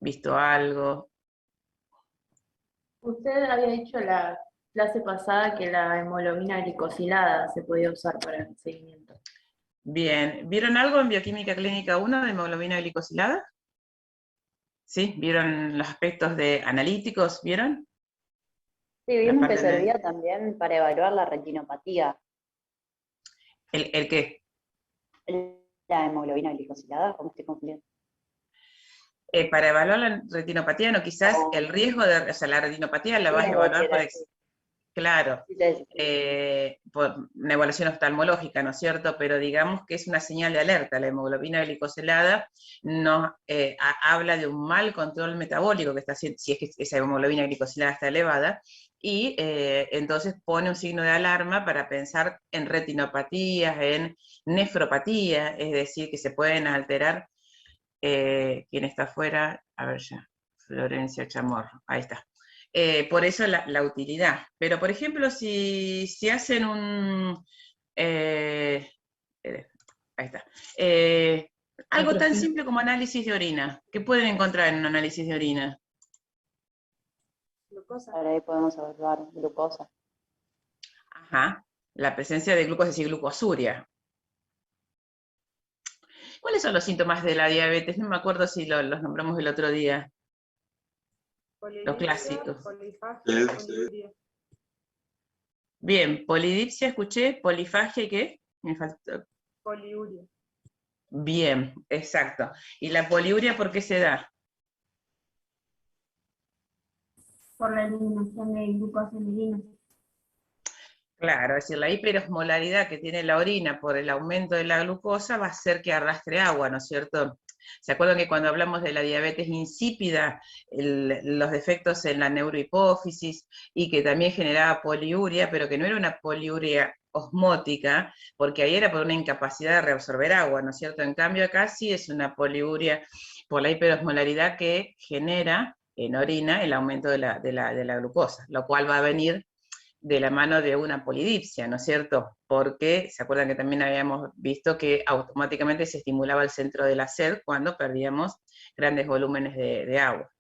visto algo? Usted había dicho la clase pasada que la hemoglobina glicosilada se podía usar para el seguimiento. Bien, ¿vieron algo en bioquímica clínica 1 de hemoglobina glicosilada? ¿Sí? ¿Vieron los aspectos de analíticos? ¿Vieron? Sí, La vimos que parte de... servía también para evaluar la retinopatía, ¿El qué? la hemoglobina glicosilada, ¿cómo estoy confundiendo? Para evaluar la retinopatía, no, quizás el O riesgo de, o sea, la retinopatía la vas a riesgo, evaluar por, quiero decir. claro, Sí, sí, sí. por una evaluación oftalmológica, ¿no es cierto? Pero digamos que es una señal de alerta. La hemoglobina glicosilada nos habla de un mal control metabólico que está haciendo, si es que esa hemoglobina glicosilada está elevada, y entonces pone un signo de alarma para pensar en retinopatías, en nefropatía, es decir, que se pueden alterar. ¿Quién está afuera? A ver ya, Florencia Chamorro, ahí está. Por eso la utilidad. Pero, por ejemplo, si hacen un... eh, ahí está. Algo tan simple como análisis de orina. ¿Qué pueden encontrar en un análisis de orina? Glucosa. Ahora ahí podemos evaluar glucosa. Ajá, la presencia de glucosa y glucosuria. ¿Cuáles son los síntomas de la diabetes? No me acuerdo si los nombramos el otro día. Los Polidipsia, clásicos. polifagia, poliuria. Bien, polidipsia escuché, polifagia y qué? Me faltó. Poliuria. Bien, exacto. ¿Y la poliuria por qué se da? Por la eliminación de glucosamina. Claro, es decir, la hiperosmolaridad que tiene la orina por el aumento de la glucosa va a hacer que arrastre agua, ¿no es cierto? ¿Se acuerdan que cuando hablamos de la diabetes insípida, los defectos en la neurohipófisis y que también generaba poliuria, pero que no era una poliuria osmótica, porque ahí era por una incapacidad de reabsorber agua, ¿no es cierto? En cambio acá sí es una poliuria por la hiperosmolaridad que genera en orina el aumento de la glucosa, lo cual va a venir de la mano de una polidipsia, ¿no es cierto? Porque se acuerdan que también habíamos visto que automáticamente se estimulaba el centro de la sed cuando perdíamos grandes volúmenes de agua.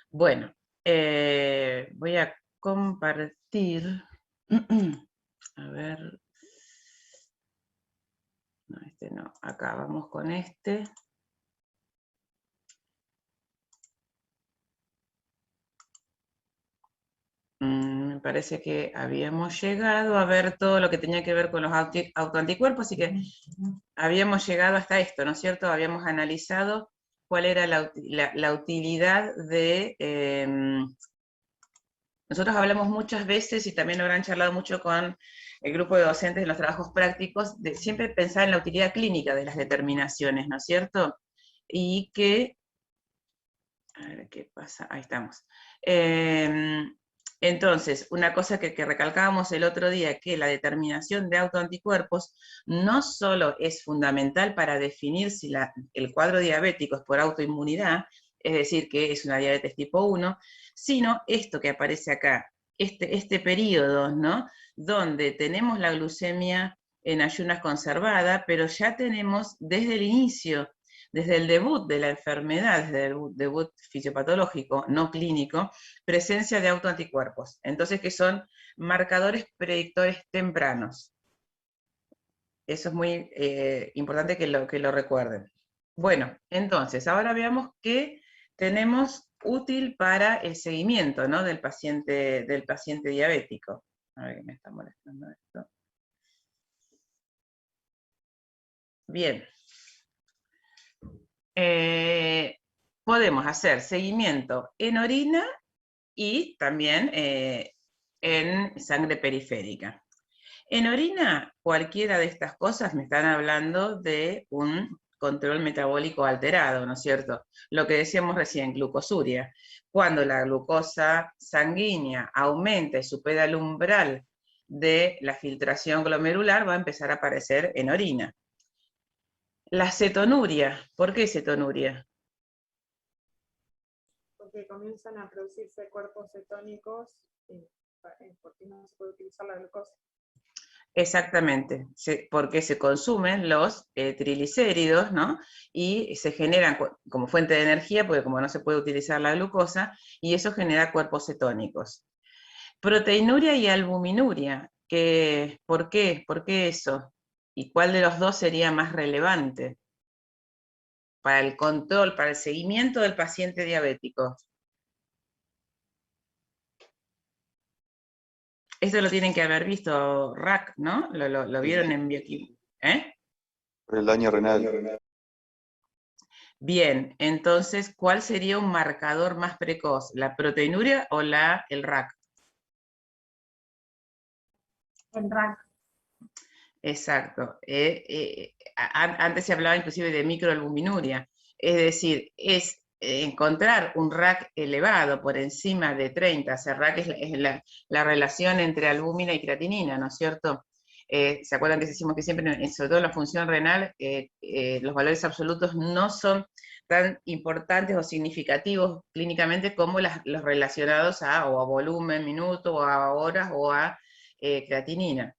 Bueno, voy a compartir, a ver, no, este no, acá vamos con este. Me parece que habíamos llegado a ver todo lo que tenía que ver con los autoanticuerpos, así que habíamos llegado hasta esto, ¿no es cierto? Habíamos analizado cuál era la utilidad de... nosotros hablamos muchas veces, y también lo habrán charlado mucho con el grupo de docentes en los trabajos prácticos, de siempre pensar en la utilidad clínica de las determinaciones, ¿no es cierto? Y que... A ver qué pasa, ahí estamos. Entonces, una cosa que recalcábamos el otro día, que la determinación de autoanticuerpos no solo es fundamental para definir si el cuadro diabético es por autoinmunidad, es decir, que es una diabetes tipo 1, sino esto que aparece acá, este periodo, ¿no? Donde tenemos la glucemia en ayunas conservada, pero ya tenemos desde el inicio, desde el debut de la enfermedad, desde el debut fisiopatológico, no clínico, presencia de autoanticuerpos. Entonces, que son marcadores predictores tempranos. Eso es muy importante que lo recuerden. Bueno, entonces, ahora veamos qué tenemos útil para el seguimiento, ¿no? del paciente diabético. A ver, me está molestando esto. Bien. Podemos hacer seguimiento en orina y también en sangre periférica. En orina, cualquiera de estas cosas me están hablando de un control metabólico alterado, ¿no es cierto? Lo que decíamos recién, glucosuria. Cuando la glucosa sanguínea aumenta y supera el umbral de la filtración glomerular, va a empezar a aparecer en orina. La cetonuria, ¿por qué cetonuria? Porque comienzan a producirse cuerpos cetónicos porque no se puede utilizar la glucosa. Exactamente, porque se consumen los triglicéridos, ¿no? Y se generan como fuente de energía, porque como no se puede utilizar la glucosa, y eso genera cuerpos cetónicos. Proteinuria y albuminuria, ¿por qué? ¿Por qué eso? ¿Y cuál de los dos sería más relevante para el control, para el seguimiento del paciente diabético? Esto lo tienen que haber visto RAC, ¿no? Lo vieron en bioquímica. ¿Eh? Por el daño renal. Bien, entonces, ¿cuál sería un marcador más precoz? ¿La proteinuria o el RAC? El RAC. Exacto. Antes se hablaba inclusive de microalbuminuria, es decir, es encontrar un RAC elevado por encima de 30, o sea, RAC es la relación entre albúmina y creatinina, ¿no es cierto? ¿Se acuerdan que decimos que siempre, sobre todo en la función renal, los valores absolutos no son tan importantes o significativos clínicamente como los relacionados o a volumen, minuto, o a horas, o a creatinina?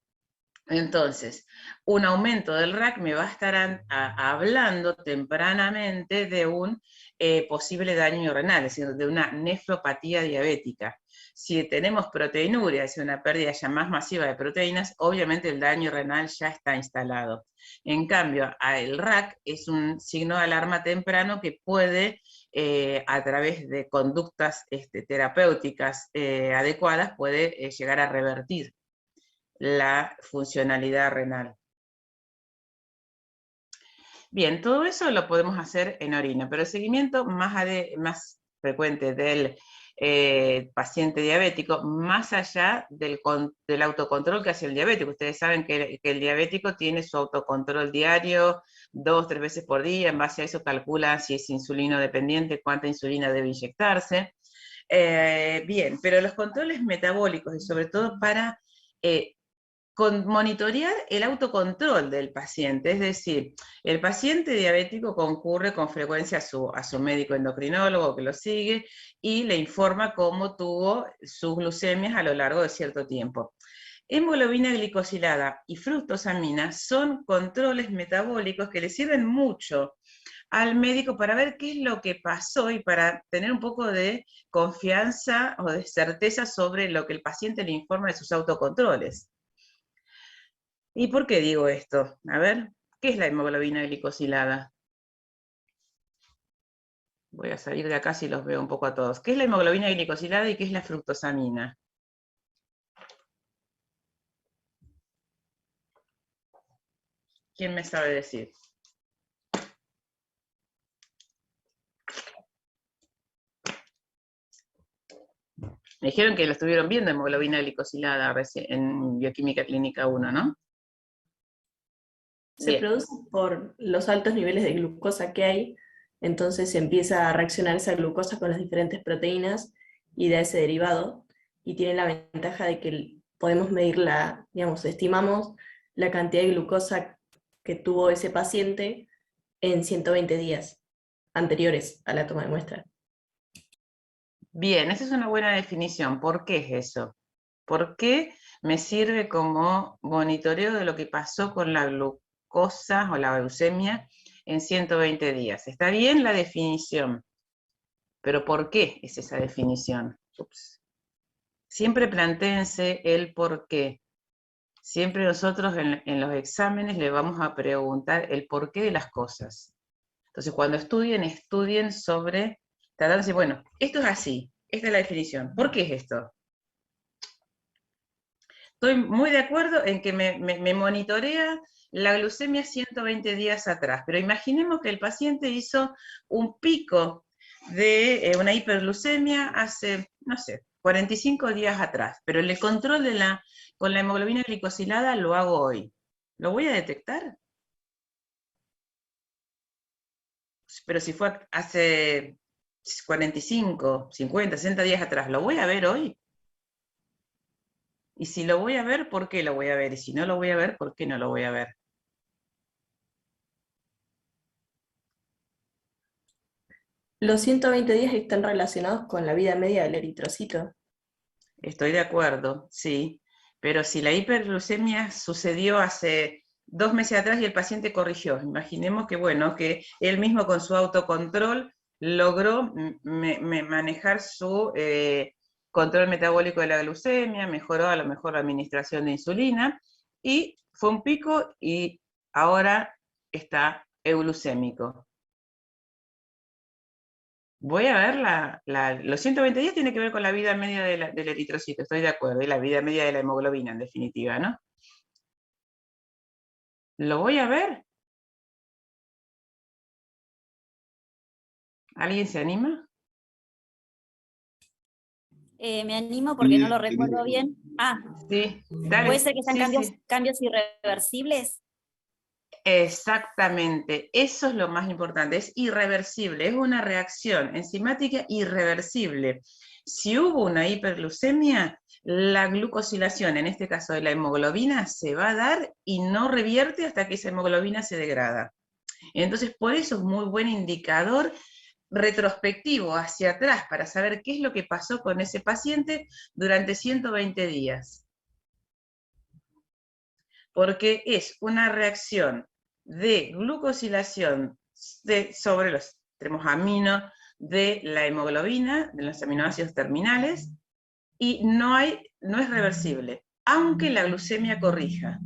Entonces, un aumento del RAC me va a estar hablando tempranamente de un posible daño renal, es decir, de una nefropatía diabética. Si tenemos proteinuria, es decir, una pérdida ya más masiva de proteínas, obviamente el daño renal ya está instalado. En cambio, el RAC es un signo de alarma temprano que puede, a través de conductas terapéuticas adecuadas, puede llegar a revertir la funcionalidad renal. Bien, todo eso lo podemos hacer en orina, pero el seguimiento más frecuente del paciente diabético, más allá del autocontrol que hace el diabético. Ustedes saben que el diabético tiene su autocontrol diario, 2, 3 veces por día, en base a eso calcula si es insulino dependiente, cuánta insulina debe inyectarse. Bien, pero los controles metabólicos, y sobre todo para monitorear el autocontrol del paciente, es decir, el paciente diabético concurre con frecuencia a su médico endocrinólogo que lo sigue y le informa cómo tuvo sus glucemias a lo largo de cierto tiempo. Hemoglobina glicosilada y fructosamina son controles metabólicos que le sirven mucho al médico para ver qué es lo que pasó y para tener un poco de confianza o de certeza sobre lo que el paciente le informa de sus autocontroles. ¿Y por qué digo esto? A ver, ¿qué es la hemoglobina glicosilada? Voy a salir de acá si los veo un poco a todos. ¿Qué es la hemoglobina glicosilada y qué es la fructosamina? ¿Quién me sabe decir? Me dijeron que lo estuvieron viendo hemoglobina glicosilada en Bioquímica Clínica 1, ¿no? Se Bien. produce por los altos niveles de glucosa que hay, entonces se empieza a reaccionar esa glucosa con las diferentes proteínas y da ese derivado, y tiene la ventaja de que podemos medirla, digamos, estimamos la cantidad de glucosa que tuvo ese paciente en 120 días anteriores a la toma de muestra. Bien, esa es una buena definición. ¿Por qué es eso? ¿Por qué me sirve como monitoreo de lo que pasó con la glucosa o la glucemia en 120 días? Está bien la definición, pero ¿por qué es esa definición? Ups. Siempre plantéense el por qué. Siempre nosotros en los exámenes le vamos a preguntar el porqué de las cosas. Entonces, cuando estudien sobre, tratando de decir, bueno, esto es así, esta es la definición. ¿Por qué es esto? Estoy muy de acuerdo en que me monitorea la glucemia 120 días atrás, pero imaginemos que el paciente hizo un pico de una hiperglucemia hace, no sé, 45 días atrás, pero el control con la hemoglobina glicosilada lo hago hoy. ¿Lo voy a detectar? Pero si fue hace 45, 50, 60 días atrás, ¿lo voy a ver hoy? Y si lo voy a ver, ¿por qué lo voy a ver? Y si no lo voy a ver, ¿por qué no lo voy a ver? Los 120 días están relacionados con la vida media del eritrocito. Estoy de acuerdo, sí. Pero si la hiperglucemia sucedió hace 2 meses atrás y el paciente corrigió, imaginemos que, bueno, que él mismo con su autocontrol logró manejar su control metabólico de la glucemia, mejoró a lo mejor la administración de insulina, y fue un pico y ahora está euglucémico. Voy a ver los 120 días tiene que ver con la vida media del eritrocito, estoy de acuerdo, y la vida media de la hemoglobina, en definitiva, ¿no? ¿Lo voy a ver? ¿Alguien se anima? Me animo porque no lo recuerdo bien. Ah, Sí, dale. puede ser que sean Sí. cambios irreversibles. Exactamente, eso es lo más importante, es irreversible, es una reacción enzimática irreversible. Si hubo una hiperglucemia, la glucosilación, en este caso de la hemoglobina, se va a dar y no revierte hasta que esa hemoglobina se degrada. Entonces, por eso es muy buen indicador retrospectivo hacia atrás para saber qué es lo que pasó con ese paciente durante 120 días. Porque es una reacción de glucosilación sobre los extremos amino de la hemoglobina, de los aminoácidos terminales, y no es reversible, aunque la glucemia corrija.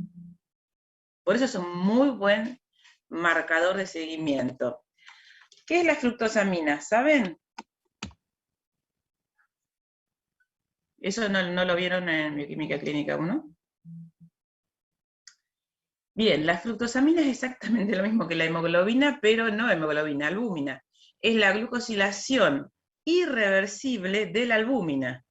Por eso es un muy buen marcador de seguimiento. ¿Qué es la fructosamina? ¿Saben? ¿Eso no lo vieron en Bioquímica Clínica 1? Bien, la fructosamina es exactamente lo mismo que la hemoglobina, pero no hemoglobina, albúmina. Es la glucosilación irreversible de la albúmina.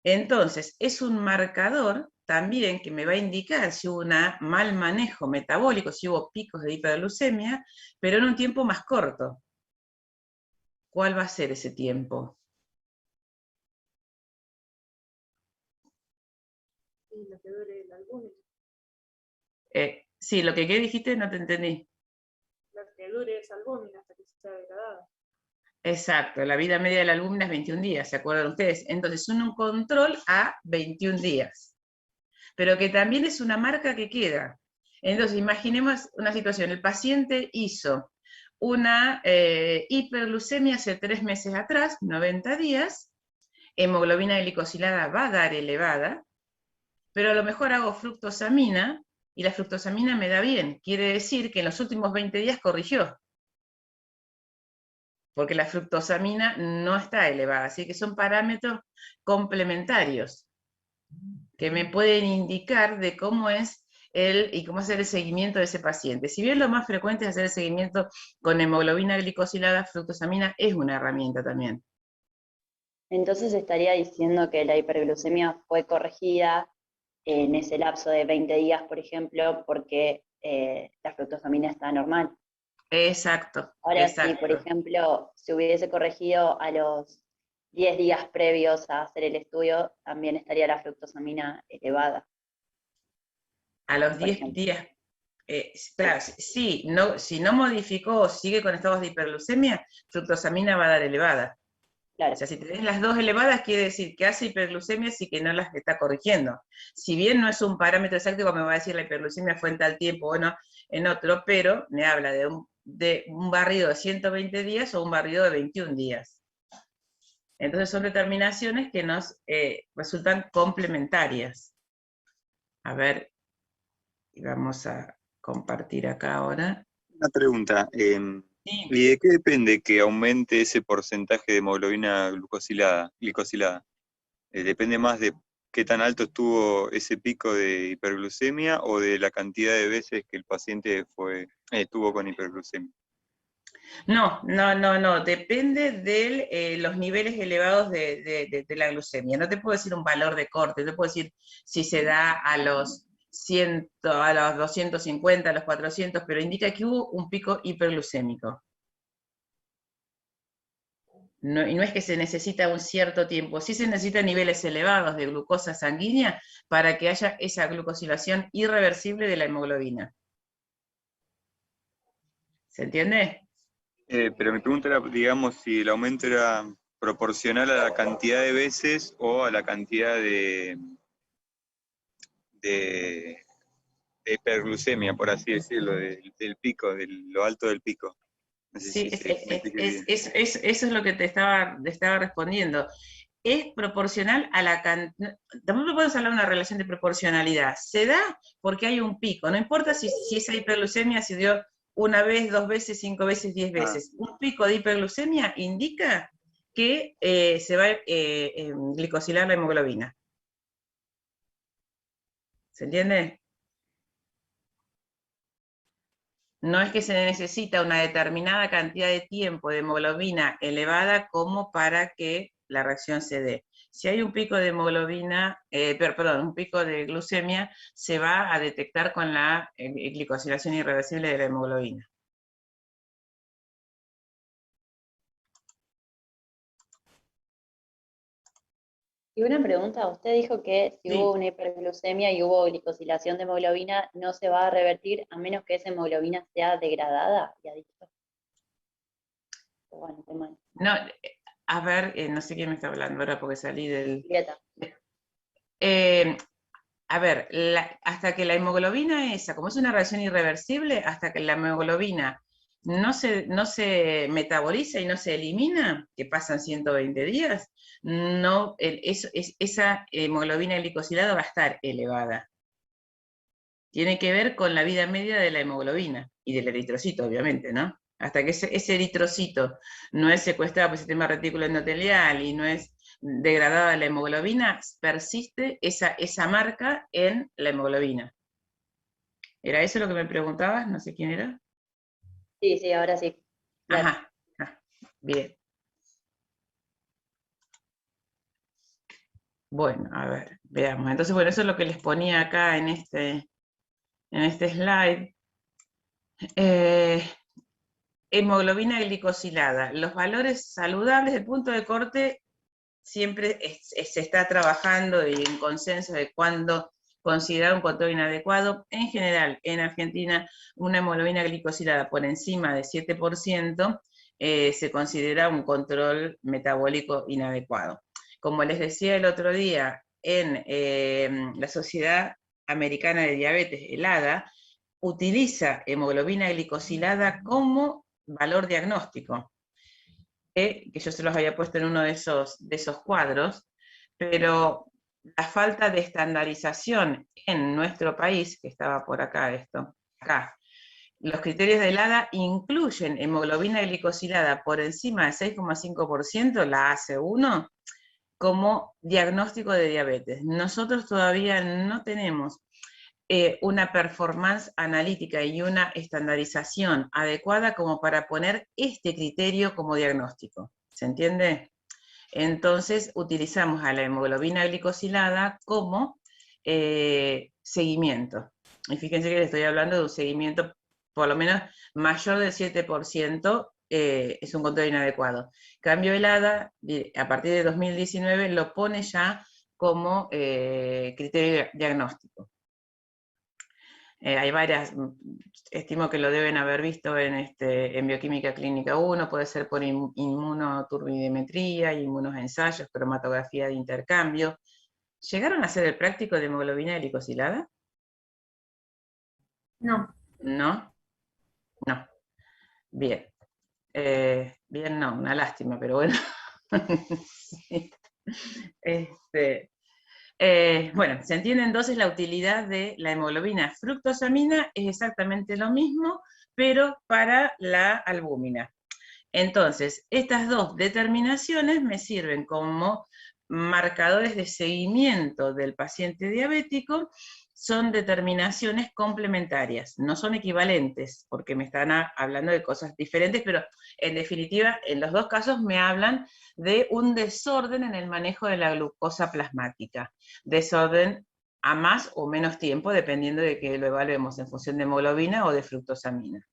Entonces, es un marcador también que me va a indicar si hubo un mal manejo metabólico, si hubo picos de hiperglucemia, pero en un tiempo más corto. ¿Cuál va a ser ese tiempo? Sí, lo que dure la albúmina. Sí, lo que dijiste no te entendí. Lo que dure esa albúmina hasta que sea degradada. Exacto, la vida media de la albúmina es 21 días, ¿se acuerdan ustedes? Entonces, un control a 21 días, pero que también es una marca que queda. Entonces, imaginemos una situación, el paciente hizo una hiperglucemia hace 3 meses atrás, 90 días, hemoglobina glicosilada va a dar elevada, pero a lo mejor hago fructosamina, y la fructosamina me da bien, quiere decir que en los últimos 20 días corrigió, porque la fructosamina no está elevada, así que son parámetros complementarios que me pueden indicar de cómo es y cómo hacer el seguimiento de ese paciente. Si bien lo más frecuente es hacer el seguimiento con hemoglobina glicosilada, fructosamina es una herramienta también. Entonces estaría diciendo que la hiperglucemia fue corregida en ese lapso de 20 días, por ejemplo, porque la fructosamina está normal. Exacto. Ahora, exacto. si por ejemplo se hubiese corregido a los 10 días previos a hacer el estudio, también estaría la fructosamina elevada. A los 10 días, claro, sí, no, si no modificó o sigue con estados de hiperglucemia, fructosamina va a dar elevada. Claro. O sea, si tenés las dos elevadas, quiere decir que hace hiperglucemia y que no las está corrigiendo. Si bien no es un parámetro exacto, como me va a decir la hiperglucemia fue en tal tiempo o no, en otro, pero me habla de un barrido de 120 días o un barrido de 21 días. Entonces son determinaciones que nos resultan complementarias. A ver, vamos a compartir acá ahora. Una pregunta, Sí. ¿y de qué depende que aumente ese porcentaje de hemoglobina glicosilada? ¿Depende más de qué tan alto estuvo ese pico de hiperglucemia o de la cantidad de veces que el paciente estuvo con hiperglucemia? No, depende de los niveles elevados de la glucemia. No te puedo decir un valor de corte, te puedo decir si se da a los 100, a los 250, a los 400, pero indica que hubo un pico hiperglucémico. No, y no es que se necesita un cierto tiempo, sí se necesitan niveles elevados de glucosa sanguínea para que haya esa glucosilación irreversible de la hemoglobina. ¿Se entiende? Pero mi pregunta era, digamos, si el aumento era proporcional a la cantidad de veces o a la cantidad de de hiperglucemia, por así decirlo, del pico, de lo alto del pico. No sé Sí, si me expliqué bien. eso es lo que te estaba respondiendo. Es proporcional a la cantidad, tampoco podemos hablar de una relación de proporcionalidad, se da porque hay un pico, no importa si esa hiperglucemia se dio una vez, 2 veces, 5 veces, 10 veces. Un pico de hiperglucemia indica que se va a glicosilar la hemoglobina. ¿Se entiende? No es que se necesita una determinada cantidad de tiempo de hemoglobina elevada como para que la reacción se dé. Si hay un pico de hemoglobina, un pico de glucemia, se va a detectar con la glicosilación irreversible de la hemoglobina. Y una pregunta, usted dijo que si Sí. hubo una hiperglucemia y hubo glicosilación de hemoglobina, no se va a revertir a menos que esa hemoglobina sea degradada y adicta. Bueno, qué mal. No, a ver, no sé quién me está hablando ahora porque salí del... Julieta. A ver, hasta que la hemoglobina esa, como es una reacción irreversible, hasta que la hemoglobina no se metaboliza y no se elimina, que pasan 120 días, no, esa hemoglobina glicosilada va a estar elevada. Tiene que ver con la vida media de la hemoglobina y del eritrocito, obviamente, ¿no? Hasta que ese eritrocito no es secuestrado por el sistema retículo endotelial y no es degradada la hemoglobina, persiste esa marca en la hemoglobina. ¿Era eso lo que me preguntabas? No sé quién era. Sí, sí, ahora sí. Claro. Ajá, bien. Bueno, a ver, veamos. Entonces, bueno, eso es lo que les ponía acá en este slide. Hemoglobina glicosilada. Los valores saludables del punto de corte siempre se está trabajando y en consenso de cuándo considerar un control inadecuado. En general, en Argentina, una hemoglobina glicosilada por encima de 7% se considera un control metabólico inadecuado. Como les decía el otro día, en la Sociedad Americana de Diabetes, el ADA, utiliza hemoglobina glicosilada como valor diagnóstico, que yo se los había puesto en uno de esos cuadros, pero la falta de estandarización en nuestro país, que estaba por acá acá, los criterios del ADA incluyen hemoglobina glicosilada por encima del 6,5%, la AC1, como diagnóstico de diabetes. Nosotros todavía no tenemos una performance analítica y una estandarización adecuada como para poner este criterio como diagnóstico. ¿Se entiende? Entonces utilizamos a la hemoglobina glicosilada como seguimiento. Y fíjense que les estoy hablando de un seguimiento por lo menos mayor del 7%, es un control inadecuado. Cambio el ADA, a partir de 2019, lo pone ya como criterio diagnóstico. Hay varias, estimo que lo deben haber visto en Bioquímica Clínica 1, puede ser por inmunoturbidimetría, inmunoensayos, cromatografía de intercambio. ¿Llegaron a hacer el práctico de hemoglobina glicosilada? No. ¿No? No. Bien. Bien, no, una lástima, pero bueno. Sí. Bueno, se entiende entonces la utilidad de la hemoglobina fructosamina, es exactamente lo mismo, pero para la albúmina. Entonces, estas dos determinaciones me sirven como marcadores de seguimiento del paciente diabético, son determinaciones complementarias, no son equivalentes, porque me están hablando de cosas diferentes, pero en definitiva, en los dos casos me hablan de un desorden en el manejo de la glucosa plasmática, desorden a más o menos tiempo, dependiendo de que lo evaluemos en función de hemoglobina o de fructosamina.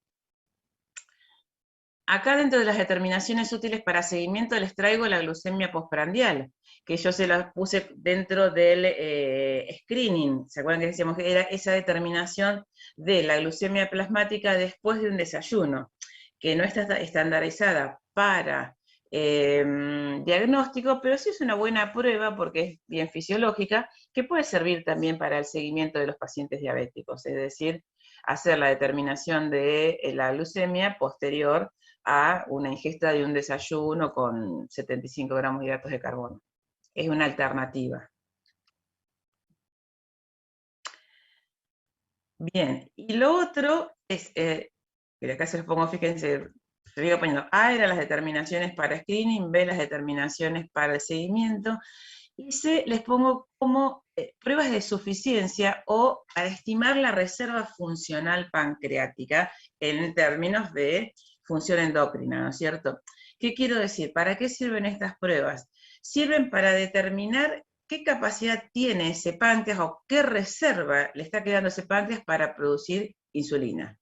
Acá dentro de las determinaciones útiles para seguimiento les traigo la glucemia postprandial, que yo se la puse dentro del screening. ¿Se acuerdan que decíamos que era esa determinación de la glucemia plasmática después de un desayuno, que no está estandarizada para diagnóstico, pero sí es una buena prueba porque es bien fisiológica, que puede servir también para el seguimiento de los pacientes diabéticos, es decir, hacer la determinación de la glucemia posterior a una ingesta de un desayuno con 75 gramos de hidratos de carbono. Es una alternativa. Bien, y lo otro es, pero acá se los pongo, fíjense, se digo poniendo A eran las determinaciones para screening, B las determinaciones para el seguimiento, y C les pongo como pruebas de suficiencia o para estimar la reserva funcional pancreática en términos de función endocrina, ¿no es cierto? ¿Qué quiero decir? ¿Para qué sirven estas pruebas? Sirven para determinar qué capacidad tiene ese páncreas o qué reserva le está quedando ese páncreas para producir insulina.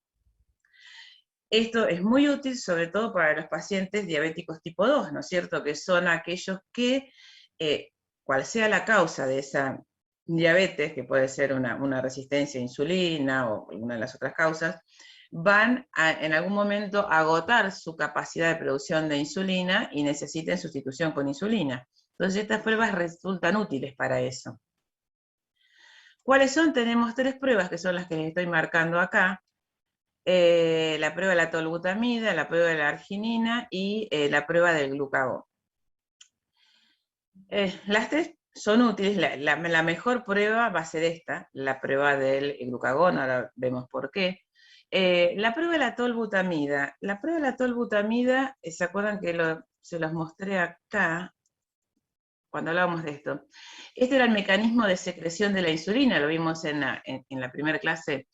Esto es muy útil sobre todo para los pacientes diabéticos tipo 2, ¿no es cierto? Que son aquellos que, cual sea la causa de esa diabetes, que puede ser una resistencia a insulina o alguna de las otras causas, van a, en algún momento a agotar su capacidad de producción de insulina y necesiten sustitución con insulina. Entonces estas pruebas resultan útiles para eso. ¿Cuáles son? Tenemos 3 pruebas que son las que les estoy marcando acá. La prueba de la tolbutamida, la prueba de la arginina y la prueba del glucagón. Las 3 son útiles, la mejor prueba va a ser esta, la prueba del glucagón, ahora vemos por qué. La prueba de la tolbutamida, ¿se acuerdan que se los mostré acá? Cuando hablábamos de esto. Este era el mecanismo de secreción de la insulina, lo vimos en la primera clase,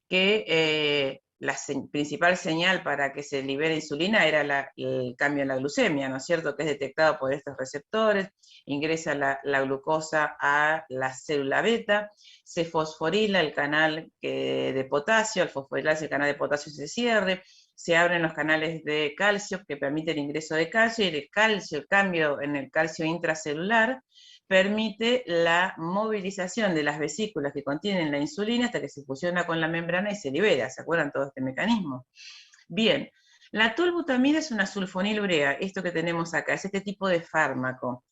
que la principal señal para que se libere insulina era el cambio en la glucemia, ¿no es cierto?, que es detectado por estos receptores, ingresa la glucosa a la célula beta, se fosforila el canal de potasio, al fosforilarse el canal de potasio se cierre, se abren los canales de calcio que permiten el ingreso de calcio, y el cambio en el calcio intracelular permite la movilización de las vesículas que contienen la insulina hasta que se fusiona con la membrana y se libera. ¿Se acuerdan todo este mecanismo? Bien, la tolbutamida es una sulfonilurea, esto que tenemos acá, es este tipo de fármaco,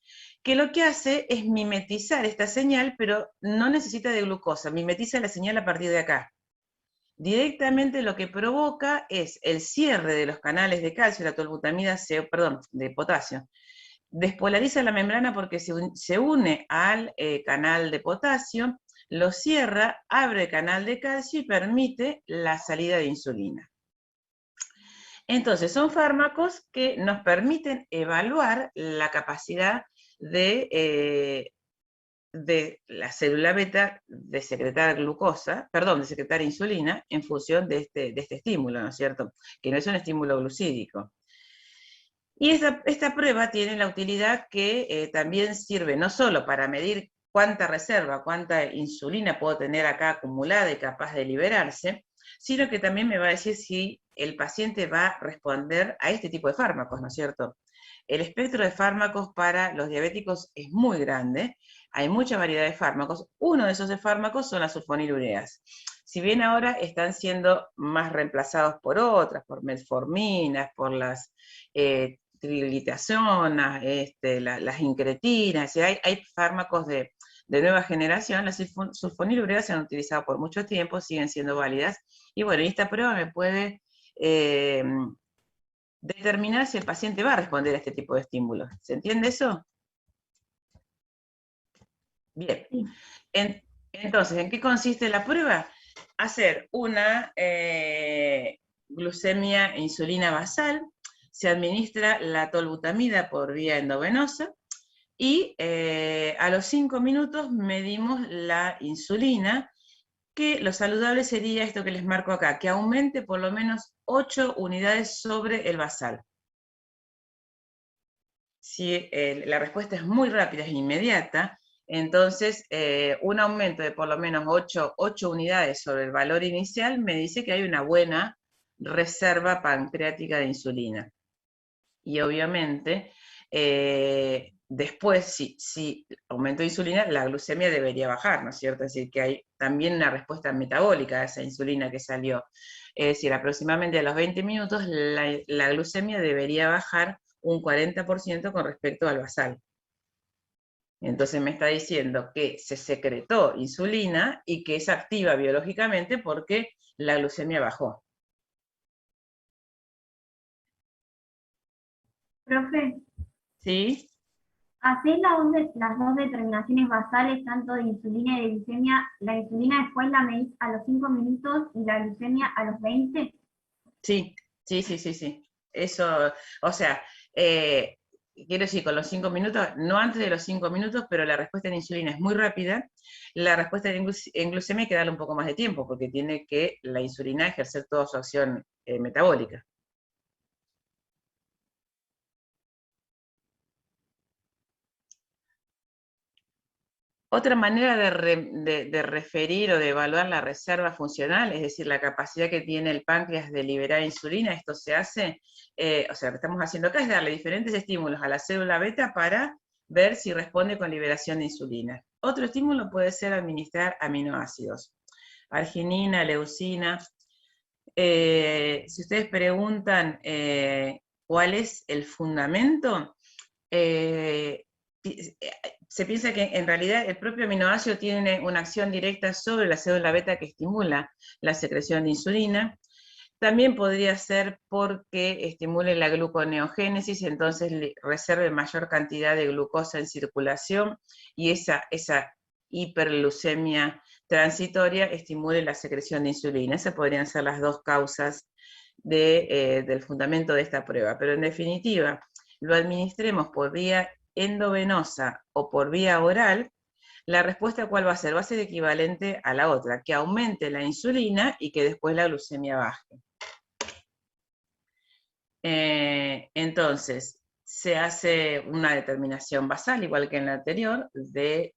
que lo que hace es mimetizar esta señal, pero no necesita de glucosa, mimetiza la señal a partir de acá. Directamente lo que provoca es el cierre de los canales de calcio, la tolbutamida, de potasio. Despolariza la membrana porque se une al canal de potasio, lo cierra, abre el canal de calcio y permite la salida de insulina. Entonces, son fármacos que nos permiten evaluar la capacidad de la célula beta de secretar de secretar insulina en función de este estímulo, ¿no es cierto? Que no es un estímulo glucídico. Y esta prueba tiene la utilidad que también sirve no solo para medir cuánta reserva, cuánta insulina puedo tener acá acumulada y capaz de liberarse, sino que también me va a decir si el paciente va a responder a este tipo de fármacos, ¿no es cierto? El espectro de fármacos para los diabéticos es muy grande, hay mucha variedad de fármacos. Uno de esos fármacos son las sulfonilureas. Si bien ahora están siendo más reemplazados por otras, por metforminas, por las triglitazonas, las incretinas, hay fármacos de nueva generación. Las sulfonilureas se han utilizado por mucho tiempo, siguen siendo válidas, y bueno, esta prueba me puede determinar si el paciente va a responder a este tipo de estímulos. ¿Se entiende eso? Bien. Entonces, ¿en qué consiste la prueba? Hacer una glucemia e insulina basal, se administra la tolbutamida por vía endovenosa, y a los 5 minutos medimos la insulina, que lo saludable sería esto que les marco acá, que aumente por lo menos 8 unidades sobre el basal. Si la respuesta es muy rápida, es inmediata, entonces un aumento de por lo menos 8 unidades sobre el valor inicial me dice que hay una buena reserva pancreática de insulina. Y obviamente, después, si aumento de insulina, la glucemia debería bajar, ¿no es cierto? Es decir, que hay también una respuesta metabólica a esa insulina que salió. Es decir, aproximadamente a los 20 minutos la glucemia debería bajar un 40% con respecto al basal. Entonces me está diciendo que se secretó insulina y que es activa biológicamente porque la glucemia bajó. Profe, ¿Sí? hacés las dos determinaciones basales, tanto de insulina y de glucemia. La insulina después la medís a los 5 minutos y la glucemia a los 20. Sí, sí. Eso, o sea, quiero decir, con los 5 minutos, no antes de los 5 minutos, pero la respuesta en insulina es muy rápida. La respuesta en glucemia hay que darle un poco más de tiempo, porque tiene que la insulina ejercer toda su acción metabólica. Otra manera de referir o de evaluar la reserva funcional, es decir, la capacidad que tiene el páncreas de liberar insulina, esto se hace, o sea, lo que estamos haciendo acá es darle diferentes estímulos a la célula beta para ver si responde con liberación de insulina. Otro estímulo puede ser administrar aminoácidos, arginina, leucina. Si ustedes preguntan cuál es el fundamento, se piensa que en realidad el propio aminoácido tiene una acción directa sobre la célula beta que estimula la secreción de insulina. También podría ser porque estimule la gluconeogénesis, entonces reserve mayor cantidad de glucosa en circulación y esa hiperglucemia transitoria estimule la secreción de insulina. Esas podrían ser las dos causas del fundamento de esta prueba. Pero en definitiva, lo administremos por vía endovenosa o por vía oral, la respuesta ¿cuál va a ser? Va a ser equivalente a la otra, que aumente la insulina y que después la glucemia baje. Entonces, se hace una determinación basal, igual que en la anterior, de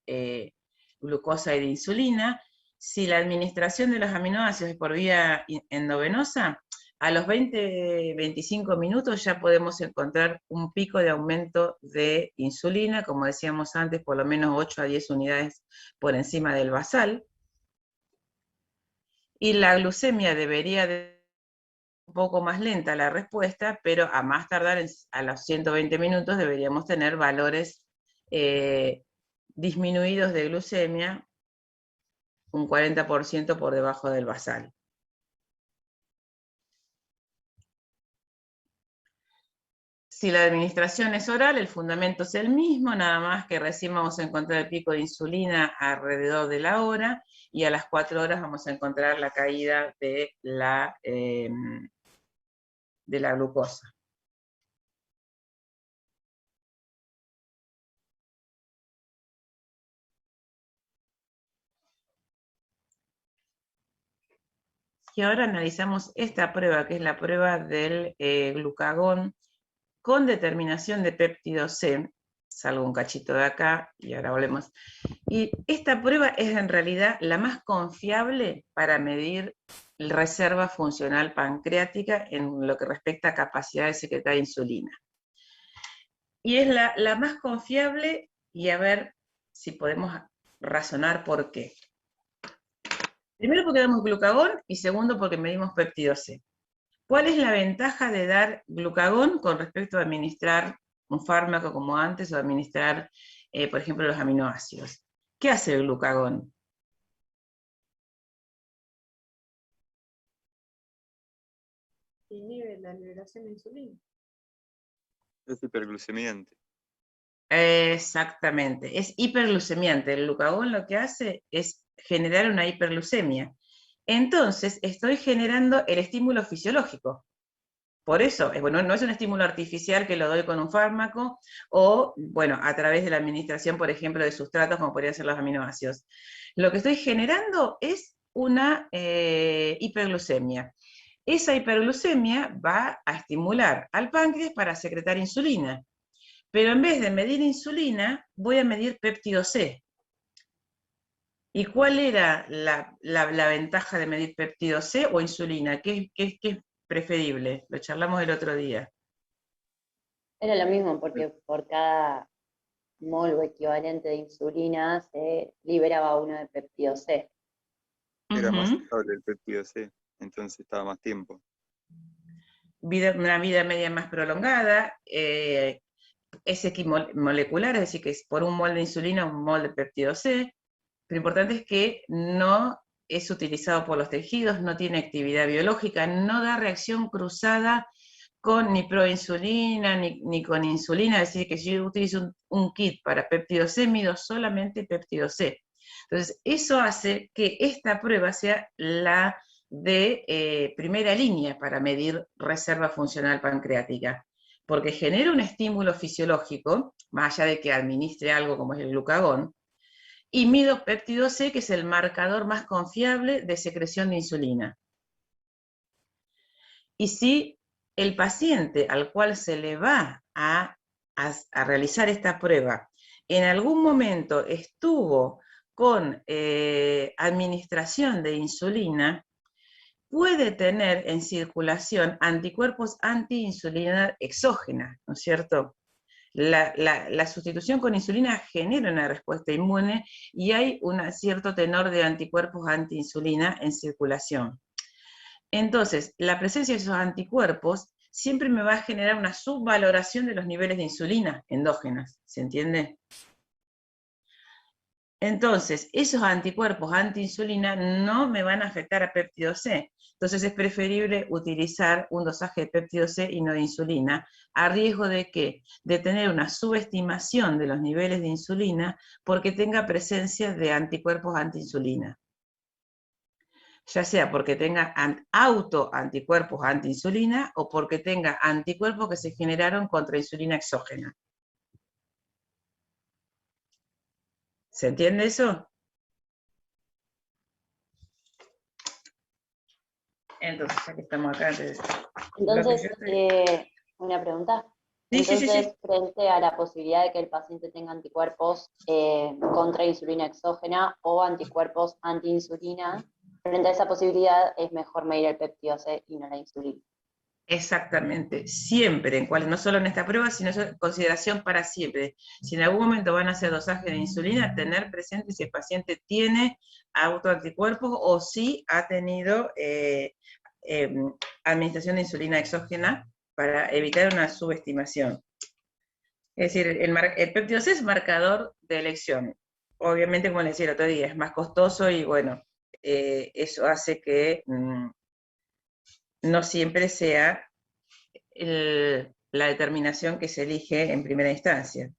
glucosa y de insulina. Si la administración de los aminoácidos es por vía endovenosa, a los 20-25 minutos ya podemos encontrar un pico de aumento de insulina, como decíamos antes, por lo menos 8 a 10 unidades por encima del basal. Y la glucemia debería de un poco más lenta la respuesta, pero a más tardar a los 120 minutos deberíamos tener valores disminuidos de glucemia, un 40% por debajo del basal. Si la administración es oral, el fundamento es el mismo, nada más que recién vamos a encontrar el pico de insulina alrededor de la hora, y a las 4 horas vamos a encontrar la caída de la glucosa. Y ahora analizamos esta prueba, que es la prueba del glucagón con determinación de péptido C. Salgo un cachito de acá y ahora volvemos. Y esta prueba es en realidad la más confiable para medir reserva funcional pancreática en lo que respecta a capacidad de secretar insulina. Y es la más confiable, y a ver si podemos razonar por qué. Primero porque damos glucagón y segundo porque medimos péptido C. ¿Cuál es la ventaja de dar glucagón con respecto a administrar un fármaco como antes o administrar, por ejemplo, los aminoácidos? ¿Qué hace el glucagón? Inhibe la liberación de insulina. Es hiperglucemiante. Exactamente, es hiperglucemiante. El glucagón lo que hace es generar una hiperglucemia. Entonces, estoy generando el estímulo fisiológico. Por eso, bueno, no es un estímulo artificial que lo doy con un fármaco o, bueno, a través de la administración, por ejemplo, de sustratos como podrían ser los aminoácidos. Lo que estoy generando es una hiperglucemia. Esa hiperglucemia va a estimular al páncreas para secretar insulina. Pero en vez de medir insulina, voy a medir péptido C. ¿Y cuál era la ventaja de medir péptido C o insulina? ¿Qué es preferible? Lo charlamos el otro día. Era lo mismo, porque por cada mol o equivalente de insulina se liberaba uno de péptido C. Era más estable el péptido C, entonces estaba más tiempo. una vida media más prolongada, es equimolecular, es decir, que es por un mol de insulina, un mol de péptido C. Lo importante es que no es utilizado por los tejidos, no tiene actividad biológica, no da reacción cruzada con ni proinsulina ni con insulina, es decir, que si yo utilizo un kit para péptido C, mido solamente péptido C. Entonces, eso hace que esta prueba sea la de primera línea para medir reserva funcional pancreática, porque genera un estímulo fisiológico, más allá de que administre algo como es el glucagón, y mido péptido C, que es el marcador más confiable de secreción de insulina. Y si el paciente al cual se le va a realizar esta prueba en algún momento estuvo con administración de insulina, puede tener en circulación anticuerpos antiinsulina exógena, ¿no es cierto? La sustitución con insulina genera una respuesta inmune y hay un cierto tenor de anticuerpos antiinsulina en circulación. Entonces, la presencia de esos anticuerpos siempre me va a generar una subvaloración de los niveles de insulina endógenas, ¿se entiende? Entonces, esos anticuerpos antiinsulina no me van a afectar a péptido C. Entonces es preferible utilizar un dosaje de péptido C y no de insulina, a riesgo de ¿qué? De tener una subestimación de los niveles de insulina porque tenga presencia de anticuerpos antiinsulina. Ya sea porque tenga autoanticuerpos antiinsulina o porque tenga anticuerpos que se generaron contra insulina exógena. ¿Se entiende eso? Entonces, ya que estamos acá... Entonces, una pregunta. Entonces, frente a la posibilidad de que el paciente tenga anticuerpos contra insulina exógena o anticuerpos antiinsulina, frente a esa posibilidad es mejor medir el péptido C y no la insulina. Exactamente, siempre, no solo en esta prueba, sino en consideración para siempre. Si en algún momento van a hacer dosaje de insulina, tener presente si el paciente tiene autoanticuerpos o si ha tenido administración de insulina exógena para evitar una subestimación. Es decir, el péptido C es marcador de elección. Obviamente, como les decía el otro día, es más costoso y bueno, eso hace que no siempre sea la determinación que se elige en primera instancia.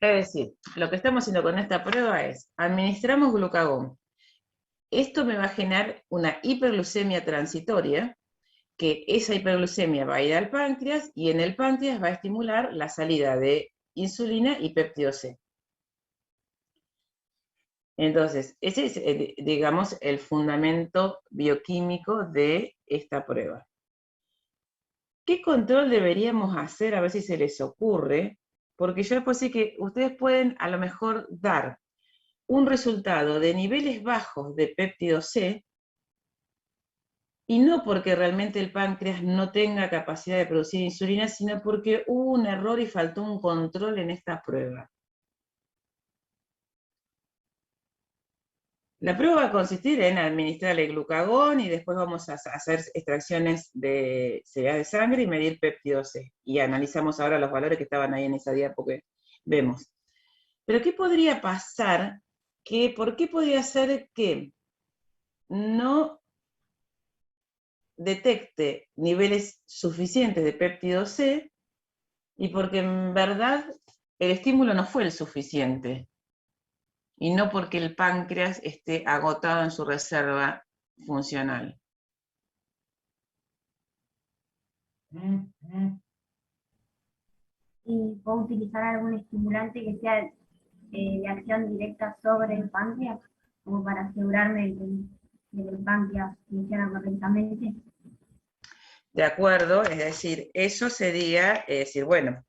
Es decir, lo que estamos haciendo con esta prueba es, administramos glucagón. Esto me va a generar una hiperglucemia transitoria, que esa hiperglucemia va a ir al páncreas, y en el páncreas va a estimular la salida de insulina y péptido C. Entonces, ese es, digamos, el fundamento bioquímico de esta prueba. ¿Qué control deberíamos hacer? A ver si se les ocurre, porque yo después sé que ustedes pueden a lo mejor dar un resultado de niveles bajos de péptido C, y no porque realmente el páncreas no tenga capacidad de producir insulina, sino porque hubo un error y faltó un control en esta prueba. La prueba va a consistir en administrar el glucagón y después vamos a hacer extracciones de serial de sangre y medir péptido C. Y analizamos ahora los valores que estaban ahí en esa diapo que vemos. Pero ¿qué podría pasar? ¿Por qué podría ser que no detecte niveles suficientes de péptido C y porque en verdad el estímulo no fue el suficiente? Y no porque el páncreas esté agotado en su reserva funcional. ¿Y puedo utilizar algún estimulante que sea de acción directa sobre el páncreas, como para asegurarme de que el páncreas funciona correctamente? De acuerdo, es decir, eso sería, decir, bueno,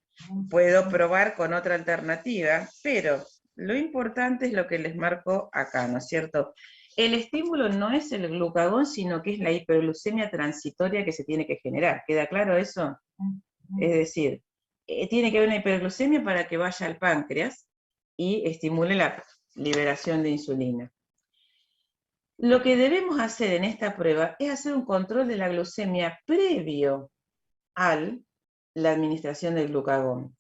puedo probar con otra alternativa, pero lo importante es lo que les marco acá, ¿no es cierto? El estímulo no es el glucagón, sino que es la hiperglucemia transitoria que se tiene que generar. ¿Queda claro eso? Es decir, tiene que haber una hiperglucemia para que vaya al páncreas y estimule la liberación de insulina. Lo que debemos hacer en esta prueba es hacer un control de la glucemia previo a la administración del glucagón.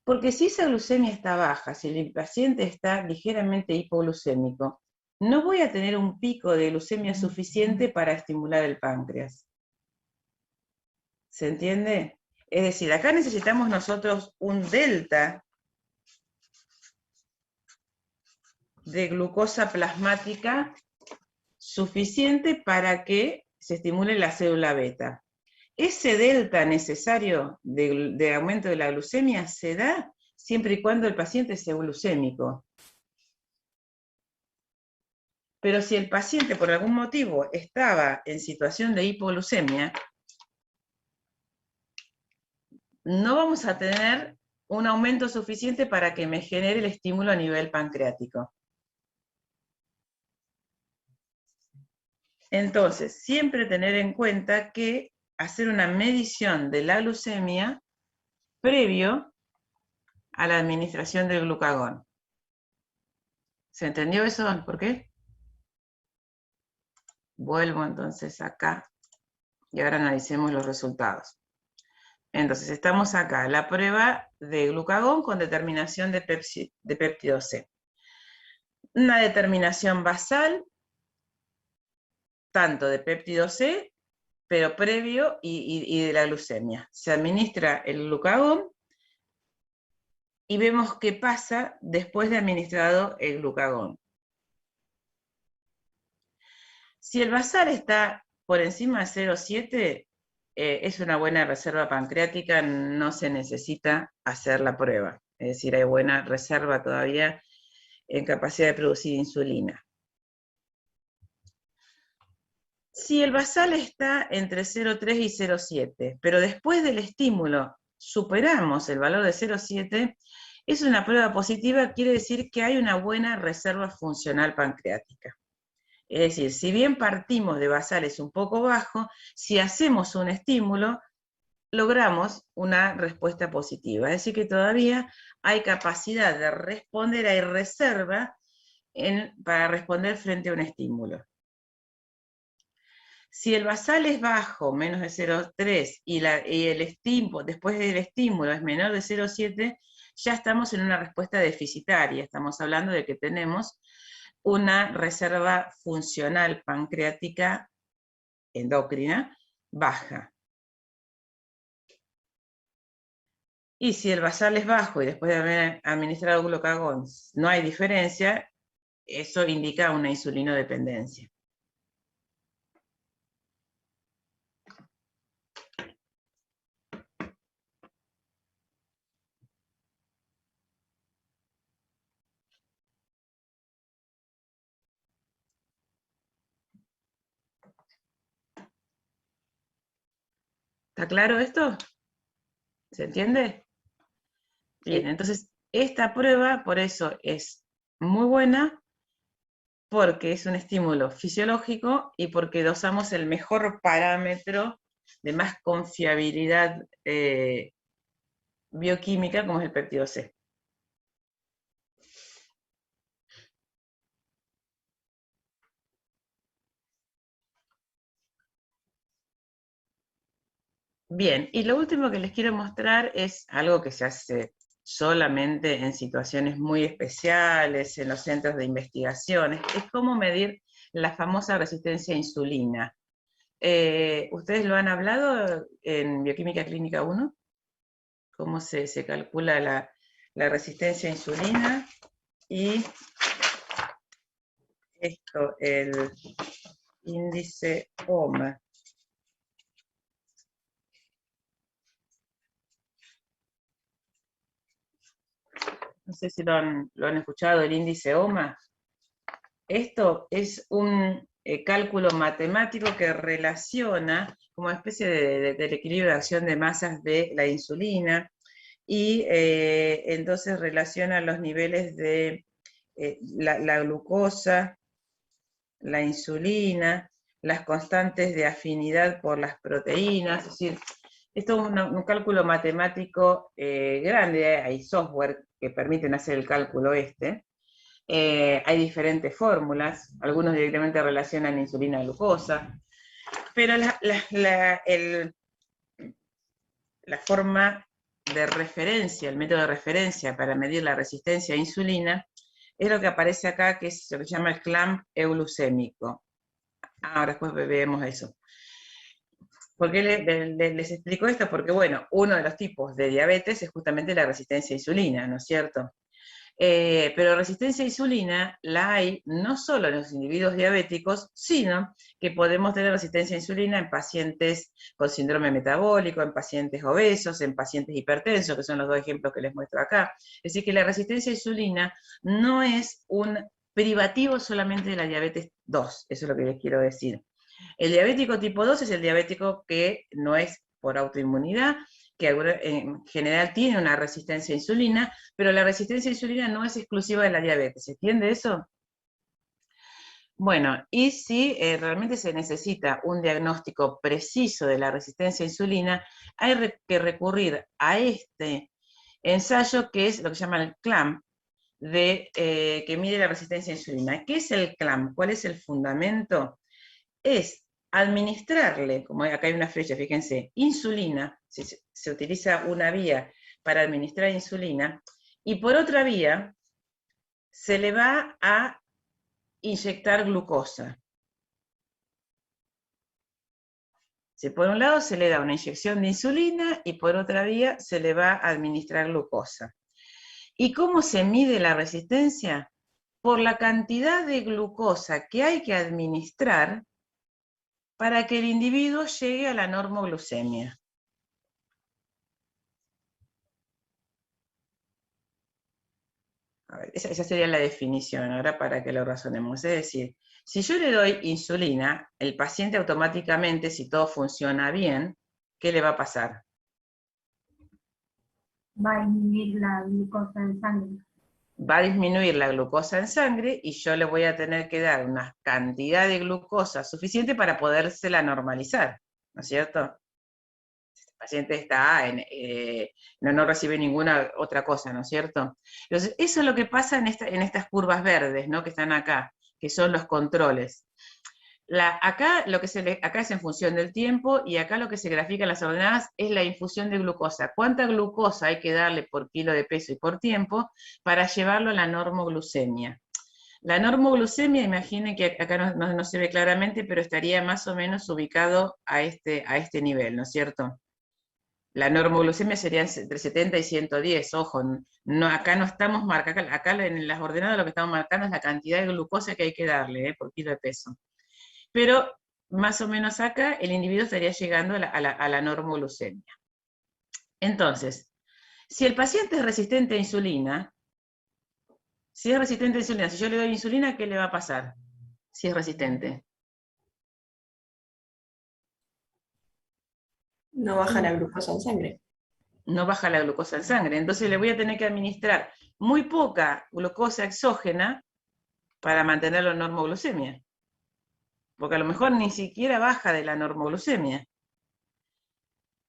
Porque si esa glucemia está baja, si el paciente está ligeramente hipoglucémico, no voy a tener un pico de glucemia suficiente para estimular el páncreas. ¿Se entiende? Es decir, acá necesitamos nosotros un delta de glucosa plasmática suficiente para que se estimule la célula beta. Ese delta necesario de aumento de la glucemia se da siempre y cuando el paciente sea glucémico. Pero si el paciente por algún motivo estaba en situación de hipoglucemia, no vamos a tener un aumento suficiente para que me genere el estímulo a nivel pancreático. Entonces, siempre tener en cuenta que hacer una medición de la glucemia previo a la administración del glucagón. ¿Se entendió eso? ¿Por qué? Vuelvo entonces acá y ahora analicemos los resultados. Entonces, estamos acá, la prueba de glucagón con determinación de péptido C. Una determinación basal, tanto de péptido C, pero previo y de la glucemia. Se administra el glucagón y vemos qué pasa después de administrado el glucagón. Si el basal está por encima de 0,7, es una buena reserva pancreática, no se necesita hacer la prueba. Es decir, hay buena reserva todavía en capacidad de producir insulina. Si el basal está entre 0,3 y 0,7, pero después del estímulo superamos el valor de 0,7, es una prueba positiva, quiere decir que hay una buena reserva funcional pancreática. Es decir, si bien partimos de basales un poco bajo, si hacemos un estímulo, logramos una respuesta positiva. Es decir, que todavía hay capacidad de responder, hay reserva para responder frente a un estímulo. Si el basal es bajo, menos de 0,3, y el estímulo, después del estímulo es menor de 0,7, ya estamos en una respuesta deficitaria. Estamos hablando de que tenemos una reserva funcional pancreática endocrina baja. Y si el basal es bajo y después de haber administrado glucagón no hay diferencia, eso indica una insulinodependencia. ¿Está claro esto? ¿Se entiende? Bien, entonces esta prueba por eso es muy buena, porque es un estímulo fisiológico y porque dosamos el mejor parámetro de más confiabilidad bioquímica, como es el péptido C. Bien, y lo último que les quiero mostrar es algo que se hace solamente en situaciones muy especiales, en los centros de investigación, es cómo medir la famosa resistencia a insulina. ¿Ustedes lo han hablado en Bioquímica Clínica 1? ¿Cómo se calcula la resistencia a insulina? Y esto, el índice OMA. No sé si lo han escuchado, el índice OMA. Esto es un cálculo matemático que relaciona como una especie del equilibrio de acción de masas de la insulina y entonces relaciona los niveles de la glucosa la insulina, las constantes de afinidad por las proteínas, es decir, esto es un cálculo matemático grande, hay software que permiten hacer el cálculo hay diferentes fórmulas, algunos directamente relacionan insulina a glucosa, pero la forma de referencia, el método de referencia para medir la resistencia a insulina, es lo que aparece acá, que es lo que se llama el clamp euglucémico. Ahora después vemos eso. ¿Por qué les explico esto? Porque, bueno, uno de los tipos de diabetes es justamente la resistencia a insulina, ¿no es cierto? Pero resistencia a insulina la hay no solo en los individuos diabéticos, sino que podemos tener resistencia a insulina en pacientes con síndrome metabólico, en pacientes obesos, en pacientes hipertensos, que son los dos ejemplos que les muestro acá. Es decir, que la resistencia a insulina no es un privativo solamente de la diabetes 2, eso es lo que les quiero decir. El diabético tipo 2 es el diabético que no es por autoinmunidad, que en general tiene una resistencia a insulina, pero la resistencia a insulina no es exclusiva de la diabetes, ¿se entiende eso? Bueno, y si realmente se necesita un diagnóstico preciso de la resistencia a insulina, hay que recurrir a este ensayo que es lo que se llama el CLAMP, que mide la resistencia a insulina. ¿Qué es el CLAMP? ¿Cuál es el fundamento? Es administrarle, como acá hay una flecha, fíjense, insulina, se utiliza una vía para administrar insulina, y por otra vía se le va a inyectar glucosa. Por un lado se le da una inyección de insulina y por otra vía se le va a administrar glucosa. ¿Y cómo se mide la resistencia? Por la cantidad de glucosa que hay que administrar para que el individuo llegue a la normoglucemia. A ver, esa sería la definición, ahora para que lo razonemos. Es decir, si yo le doy insulina, el paciente automáticamente, si todo funciona bien, ¿qué le va a pasar? Va a disminuir la glucosa en sangre. Va a disminuir la glucosa en sangre y yo le voy a tener que dar una cantidad de glucosa suficiente para podérsela normalizar, ¿no es cierto? El paciente está no recibe ninguna otra cosa, ¿no es cierto? Entonces, eso es lo que pasa en estas curvas verdes, ¿no? Que están acá, que son los controles. Acá es en función del tiempo, y acá lo que se grafica en las ordenadas es la infusión de glucosa. ¿Cuánta glucosa hay que darle por kilo de peso y por tiempo para llevarlo a la normoglucemia? La normoglucemia, imaginen que acá no se ve claramente, pero estaría más o menos ubicado a este nivel, ¿no es cierto? La normoglucemia sería entre 70 y 110, ojo, acá no estamos marcando, acá en las ordenadas lo que estamos marcando es la cantidad de glucosa que hay que darle por kilo de peso. Pero más o menos acá el individuo estaría llegando a la normoglucemia. Entonces, si el paciente es resistente a insulina, si yo le doy insulina, ¿qué le va a pasar? Si es resistente. No baja la glucosa en sangre. No baja la glucosa en sangre. Entonces le voy a tener que administrar muy poca glucosa exógena para mantenerlo en normoglucemia. Porque a lo mejor ni siquiera baja de la normoglucemia.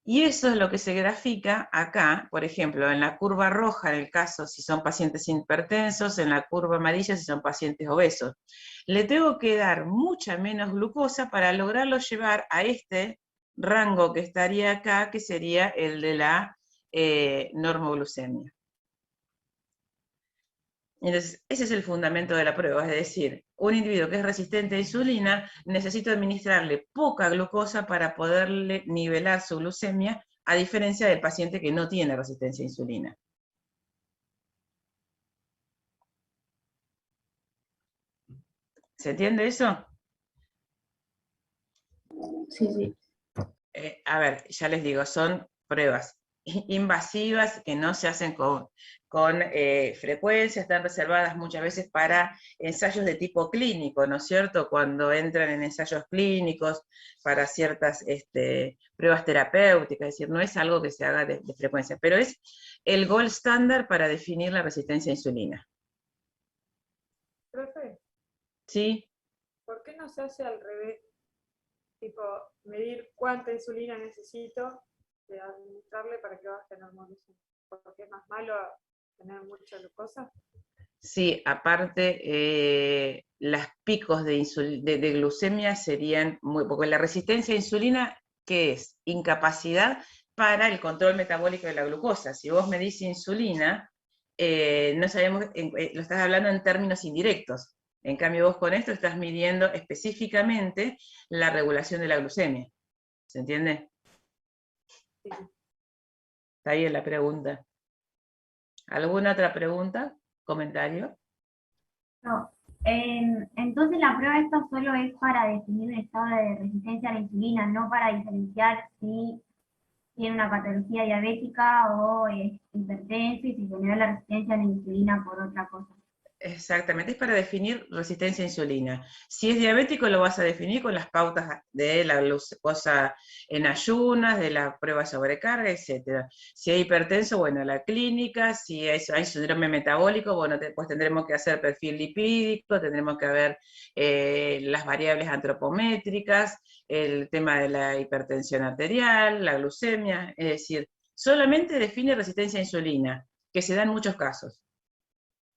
Y eso es lo que se grafica acá, por ejemplo, en la curva roja, en el caso si son pacientes hipertensos, en la curva amarilla si son pacientes obesos. Le tengo que dar mucha menos glucosa para lograrlo llevar a este rango que estaría acá, que sería el de la normoglucemia. Entonces, ese es el fundamento de la prueba, es decir, un individuo que es resistente a insulina, necesito administrarle poca glucosa para poderle nivelar su glucemia, a diferencia del paciente que no tiene resistencia a insulina. ¿Se entiende eso? Sí. A ver, ya les digo, son pruebas invasivas que no se hacen con frecuencia, están reservadas muchas veces para ensayos de tipo clínico, ¿no es cierto? Cuando entran en ensayos clínicos para ciertas pruebas terapéuticas, es decir, no es algo que se haga de frecuencia, pero es el gold standard para definir la resistencia a insulina. Profe, ¿Sí? ¿por qué no se hace al revés? Tipo, medir cuánta insulina necesito de administrarle para que baje la hormona, porque es más malo tener mucha glucosa. Sí, aparte, los picos de glucemia serían muy, porque la resistencia a insulina, ¿qué es? Incapacidad para el control metabólico de la glucosa. Si vos medís insulina, no sabemos, lo estás hablando en términos indirectos. En cambio, vos con esto estás midiendo específicamente la regulación de la glucemia. ¿Se entiende? Sí. Está bien la pregunta. ¿Alguna otra pregunta? ¿Comentario? No. Entonces la prueba esta solo es para definir un estado de resistencia a la insulina, no para diferenciar si tiene una patología diabética o es hipertenso y si generó la resistencia a la insulina por otra cosa. Exactamente, es para definir resistencia a insulina. Si es diabético lo vas a definir con las pautas de la glucosa en ayunas, de la prueba de sobrecarga, etc. Si es hipertenso, bueno, la clínica. Si hay síndrome metabólico, bueno, pues tendremos que hacer perfil lipídico, tendremos que ver las variables antropométricas, el tema de la hipertensión arterial, la glucemia, es decir, solamente define resistencia a insulina, que se da en muchos casos.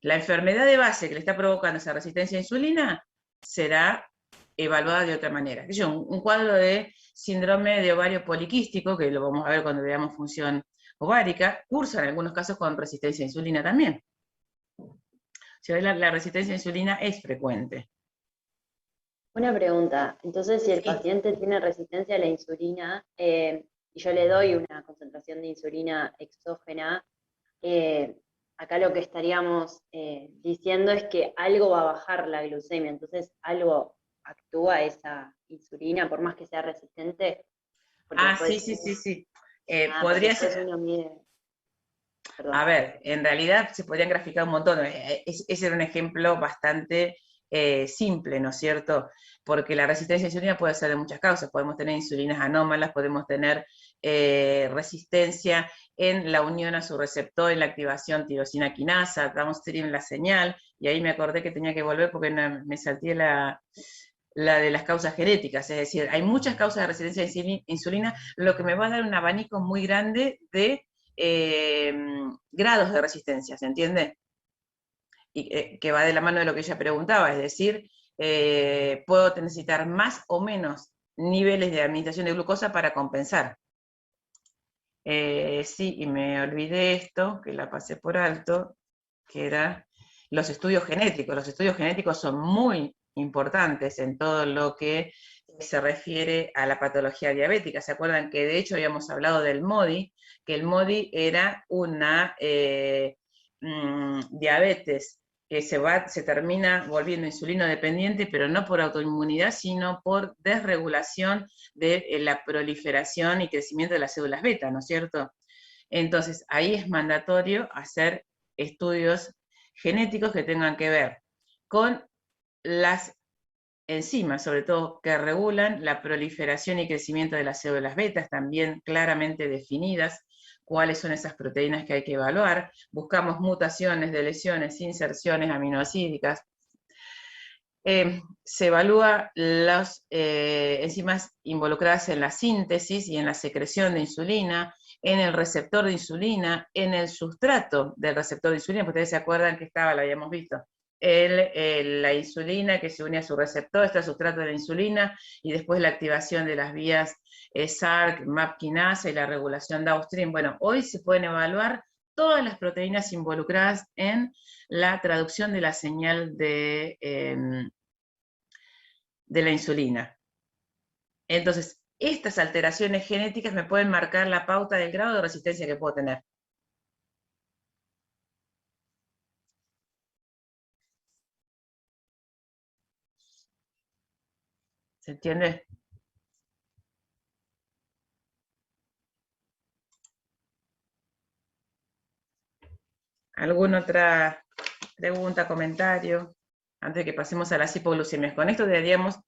La enfermedad de base que le está provocando esa resistencia a insulina será evaluada de otra manera. Un cuadro de síndrome de ovario poliquístico, que lo vamos a ver cuando veamos función ovárica, cursa en algunos casos con resistencia a insulina también. La resistencia a insulina es frecuente. Una pregunta, entonces si el paciente tiene resistencia a la insulina y yo le doy una concentración de insulina exógena, acá lo que estaríamos diciendo es que algo va a bajar la glucemia, entonces algo actúa esa insulina, por más que sea resistente. Sí. Podría ser. A ver, en realidad se podrían graficar un montón. Ese era un ejemplo bastante simple, ¿no es cierto? Porque la resistencia a insulina puede ser de muchas causas. Podemos tener insulinas anómalas, podemos tener resistencia en la unión a su receptor, en la activación tirosina quinasa, downstream la señal, y ahí me acordé que tenía que volver porque me salté la de las causas genéticas, es decir, hay muchas causas de resistencia a insulina, lo que me va a dar un abanico muy grande de grados de resistencia, ¿se entiende? Y que va de la mano de lo que ella preguntaba, es decir, puedo necesitar más o menos niveles de administración de glucosa para compensar. Sí, y me olvidé esto, que la pasé por alto, que era los estudios genéticos. Los estudios genéticos son muy importantes en todo lo que se refiere a la patología diabética. ¿Se acuerdan que de hecho habíamos hablado del MODY? Que el MODY era una diabetes que se termina volviendo insulino dependiente, pero no por autoinmunidad, sino por desregulación de la proliferación y crecimiento de las células beta, ¿no es cierto? Entonces, ahí es mandatorio hacer estudios genéticos que tengan que ver con las enzimas, sobre todo que regulan la proliferación y crecimiento de las células betas, también claramente definidas, cuáles son esas proteínas que hay que evaluar. Buscamos mutaciones, deleciones, inserciones aminoácidas. Se evalúa las enzimas involucradas en la síntesis y en la secreción de insulina, en el receptor de insulina, en el sustrato del receptor de insulina, porque ustedes se acuerdan que lo habíamos visto, la insulina que se une a su receptor, está el sustrato de la insulina, y después la activación de las vías SARC, MAP quinasa y la regulación downstream. Bueno, hoy se pueden evaluar todas las proteínas involucradas en la traducción de la señal de la insulina. Entonces, estas alteraciones genéticas me pueden marcar la pauta del grado de resistencia que puedo tener. ¿Se entiende? ¿Alguna otra pregunta, comentario? Antes de que pasemos a las hipoglucemias. Con esto daríamos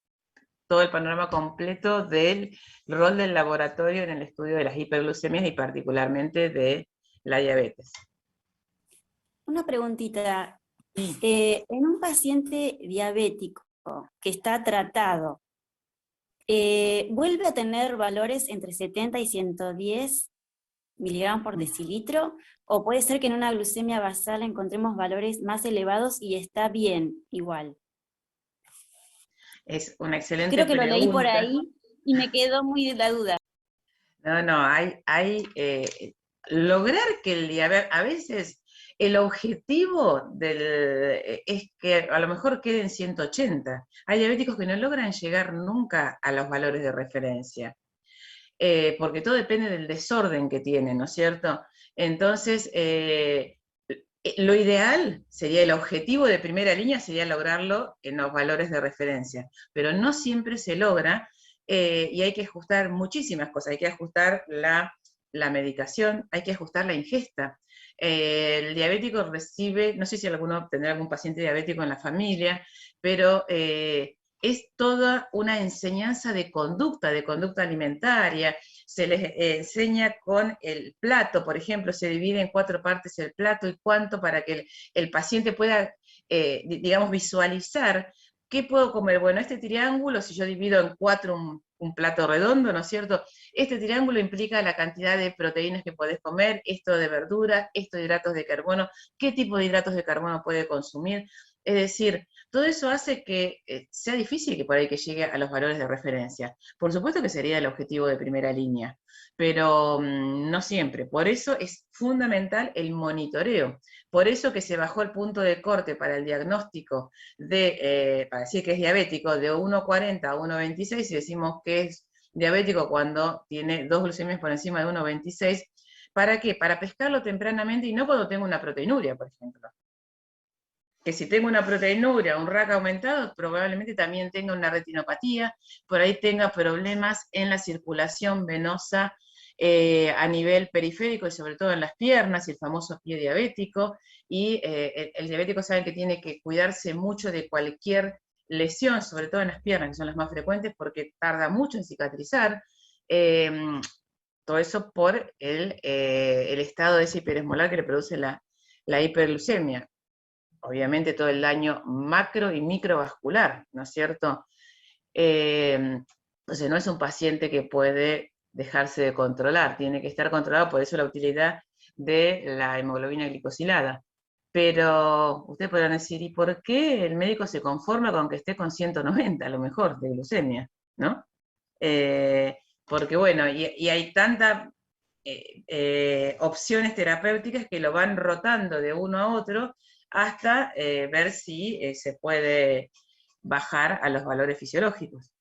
todo el panorama completo del rol del laboratorio en el estudio de las hiperglucemias y particularmente de la diabetes. Una preguntita. En un paciente diabético, que está tratado, ¿vuelve a tener valores entre 70 y 110 miligramos por decilitro? ¿O puede ser que en una glucemia basal encontremos valores más elevados y está bien igual? Es una excelente Creo que lo leí por pregunta. ahí y me quedó muy la duda. No, lograr que el diabetes, a veces el objetivo es que a lo mejor quede en 180. Hay diabéticos que no logran llegar nunca a los valores de referencia, porque todo depende del desorden que tienen, ¿no es cierto? Entonces, lo ideal sería, el objetivo de primera línea sería lograrlo en los valores de referencia, pero no siempre se logra, y hay que ajustar muchísimas cosas. Hay que ajustar la medicación, hay que ajustar la ingesta. El diabético recibe, no sé si alguno tendrá algún paciente diabético en la familia, pero es toda una enseñanza de conducta alimentaria. Se les enseña con el plato, por ejemplo, se divide en 4 partes el plato y cuánto, para que el paciente pueda, digamos, visualizar qué puedo comer. Bueno, este triángulo, si yo divido en 4 un plato redondo, ¿no es cierto? Este triángulo implica la cantidad de proteínas que podés comer, esto de verduras, esto de hidratos de carbono, qué tipo de hidratos de carbono puede consumir. Es decir, todo eso hace que sea difícil que por ahí que llegue a los valores de referencia. Por supuesto que sería el objetivo de primera línea, pero no siempre. Por eso es fundamental el monitoreo. Por eso que se bajó el punto de corte para el diagnóstico para decir que es diabético, de 1,40 a 1,26, y decimos que es diabético cuando tiene 2 glucemias por encima de 1,26. ¿Para qué? Para pescarlo tempranamente y no cuando tengo una proteinuria, por ejemplo. Que si tengo una proteinuria, un RAC aumentado, probablemente también tenga una retinopatía, por ahí tenga problemas en la circulación venosa a nivel periférico y sobre todo en las piernas, el famoso pie diabético, y el diabético sabe que tiene que cuidarse mucho de cualquier lesión, sobre todo en las piernas, que son las más frecuentes, porque tarda mucho en cicatrizar. Todo eso por el estado de ese hiperesmolar que le produce la hiperglucemia. Obviamente todo el daño macro y microvascular, ¿no es cierto? Entonces no es un paciente que puede dejarse de controlar, tiene que estar controlado, por eso la utilidad de la hemoglobina glicosilada. Pero ustedes podrán decir, ¿y por qué el médico se conforma con que esté con 190 a lo mejor de glucemia? ¿No? Porque bueno, y hay tantas opciones terapéuticas que lo van rotando de uno a otro hasta ver si se puede bajar a los valores fisiológicos.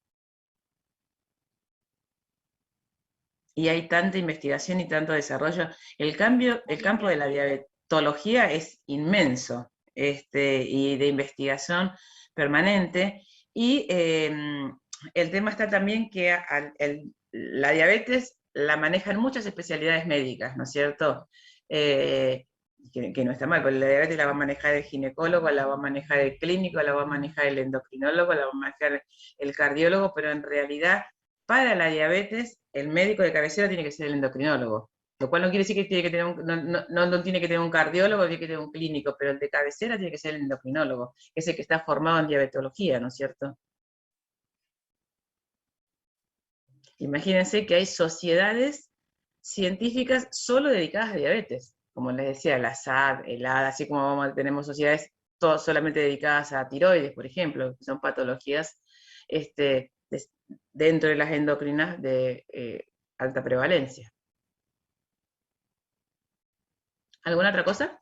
Y hay tanta investigación y tanto desarrollo. El campo de la diabetología es inmenso, y de investigación permanente. Y el tema está también que la diabetes la manejan muchas especialidades médicas, ¿no es cierto? Que no está mal, porque la diabetes la va a manejar el ginecólogo, la va a manejar el clínico, la va a manejar el endocrinólogo, la va a manejar el cardiólogo, pero en realidad para la diabetes el médico de cabecera tiene que ser el endocrinólogo, lo cual no quiere decir que tiene que tener no tiene que tener un cardiólogo, tiene que tener un clínico, pero el de cabecera tiene que ser el endocrinólogo, que es el que está formado en diabetología, ¿no es cierto? Imagínense que hay sociedades científicas solo dedicadas a diabetes, como les decía, la SAD, el ADA, así como tenemos sociedades todas solamente dedicadas a tiroides, por ejemplo, que son patologías dentro de las endocrinas de alta prevalencia. ¿Alguna otra cosa?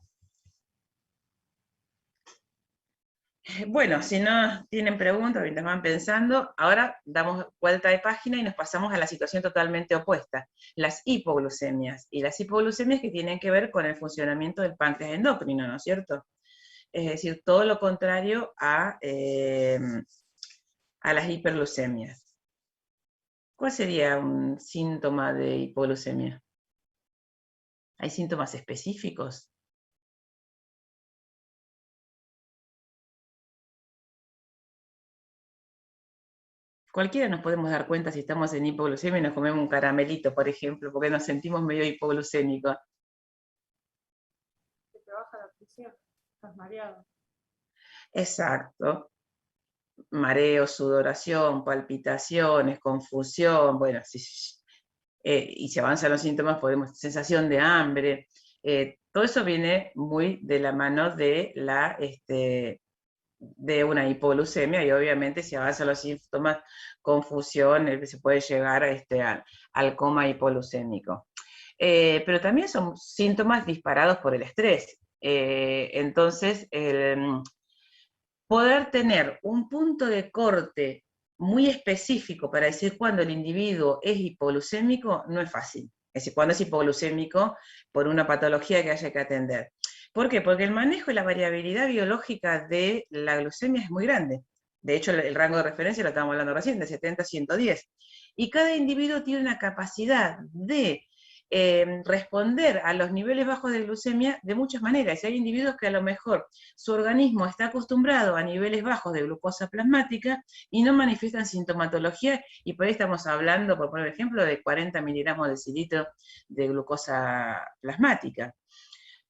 Bueno, si no tienen preguntas, mientras van pensando, ahora damos vuelta de página y nos pasamos a la situación totalmente opuesta, las hipoglucemias. Y las hipoglucemias que tienen que ver con el funcionamiento del páncreas endocrino, ¿no es cierto? Es decir, todo lo contrario a las hiperglucemias. ¿Cuál sería un síntoma de hipoglucemia? ¿Hay síntomas específicos? Cualquiera nos podemos dar cuenta si estamos en hipoglucemia y nos comemos un caramelito, por ejemplo, porque nos sentimos medio hipoglucémicos. Se te baja la presión, estás mareado. Exacto. mareo, sudoración, palpitaciones, confusión, bueno, y si avanzan los síntomas, sensación de hambre, todo eso viene muy de la mano de de una hipoglucemia, y obviamente si avanzan los síntomas, confusión, se puede llegar al coma hipoglucémico. Pero también son síntomas disparados por el estrés. Entonces, poder tener un punto de corte muy específico para decir cuándo el individuo es hipoglucémico no es fácil. Es decir, cuándo es hipoglucémico por una patología que haya que atender. ¿Por qué? Porque el manejo y la variabilidad biológica de la glucemia es muy grande. De hecho, el rango de referencia, lo estábamos hablando recién, de 70 a 110. Y cada individuo tiene una capacidad de responder a los niveles bajos de glucemia de muchas maneras. Y hay individuos que a lo mejor su organismo está acostumbrado a niveles bajos de glucosa plasmática y no manifiestan sintomatología, y por ahí estamos hablando, por poner ejemplo, de 40 miligramos de decilitro de glucosa plasmática.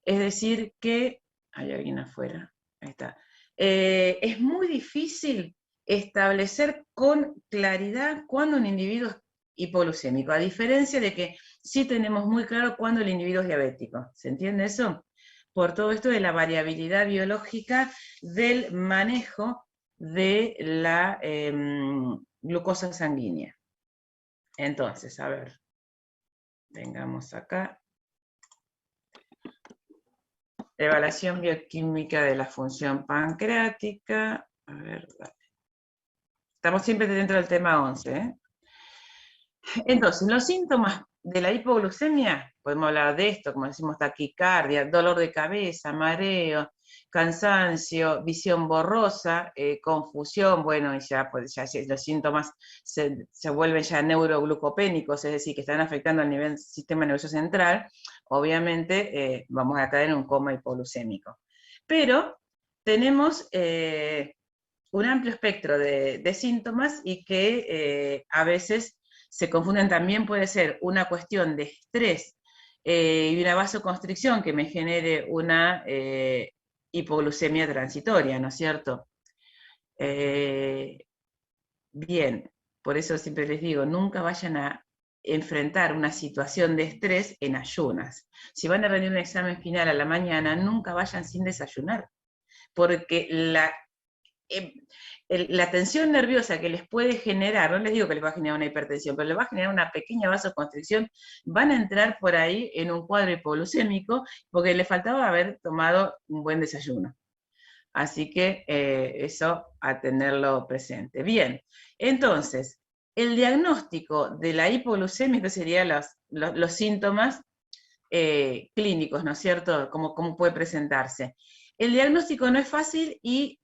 Es decir que, hay alguien afuera, ahí está, es muy difícil establecer con claridad cuándo un individuo es hipoglucémico, a diferencia de que sí tenemos muy claro cuándo el individuo es diabético. ¿Se entiende eso? Por todo esto de la variabilidad biológica del manejo de la glucosa sanguínea. Entonces, a ver, vengamos acá. Evaluación bioquímica de la función pancreática. A ver, dale. Estamos siempre dentro del tema 11, ¿eh? Entonces, los síntomas de la hipoglucemia, podemos hablar de esto, como decimos, taquicardia, dolor de cabeza, mareo, cansancio, visión borrosa, confusión, bueno, y ya los síntomas se vuelven ya neuroglucopénicos, es decir, que están afectando al nivel del sistema nervioso central. Obviamente vamos a caer en un coma hipoglucémico. Pero tenemos un amplio espectro de síntomas, y que a veces se confunden. También puede ser una cuestión de estrés y una vasoconstricción que me genere una hipoglucemia transitoria, ¿no es cierto? Bien, por eso siempre les digo, nunca vayan a enfrentar una situación de estrés en ayunas. Si van a rendir un examen final a la mañana, nunca vayan sin desayunar, porque la tensión nerviosa que les puede generar, no les digo que les va a generar una hipertensión, pero les va a generar una pequeña vasoconstricción, van a entrar por ahí en un cuadro hipoglucémico, porque les faltaba haber tomado un buen desayuno. Así que eso a tenerlo presente. Bien, entonces, el diagnóstico de la hipoglucemia, que serían los síntomas clínicos, ¿no es cierto? ¿Cómo puede presentarse? El diagnóstico no es fácil, y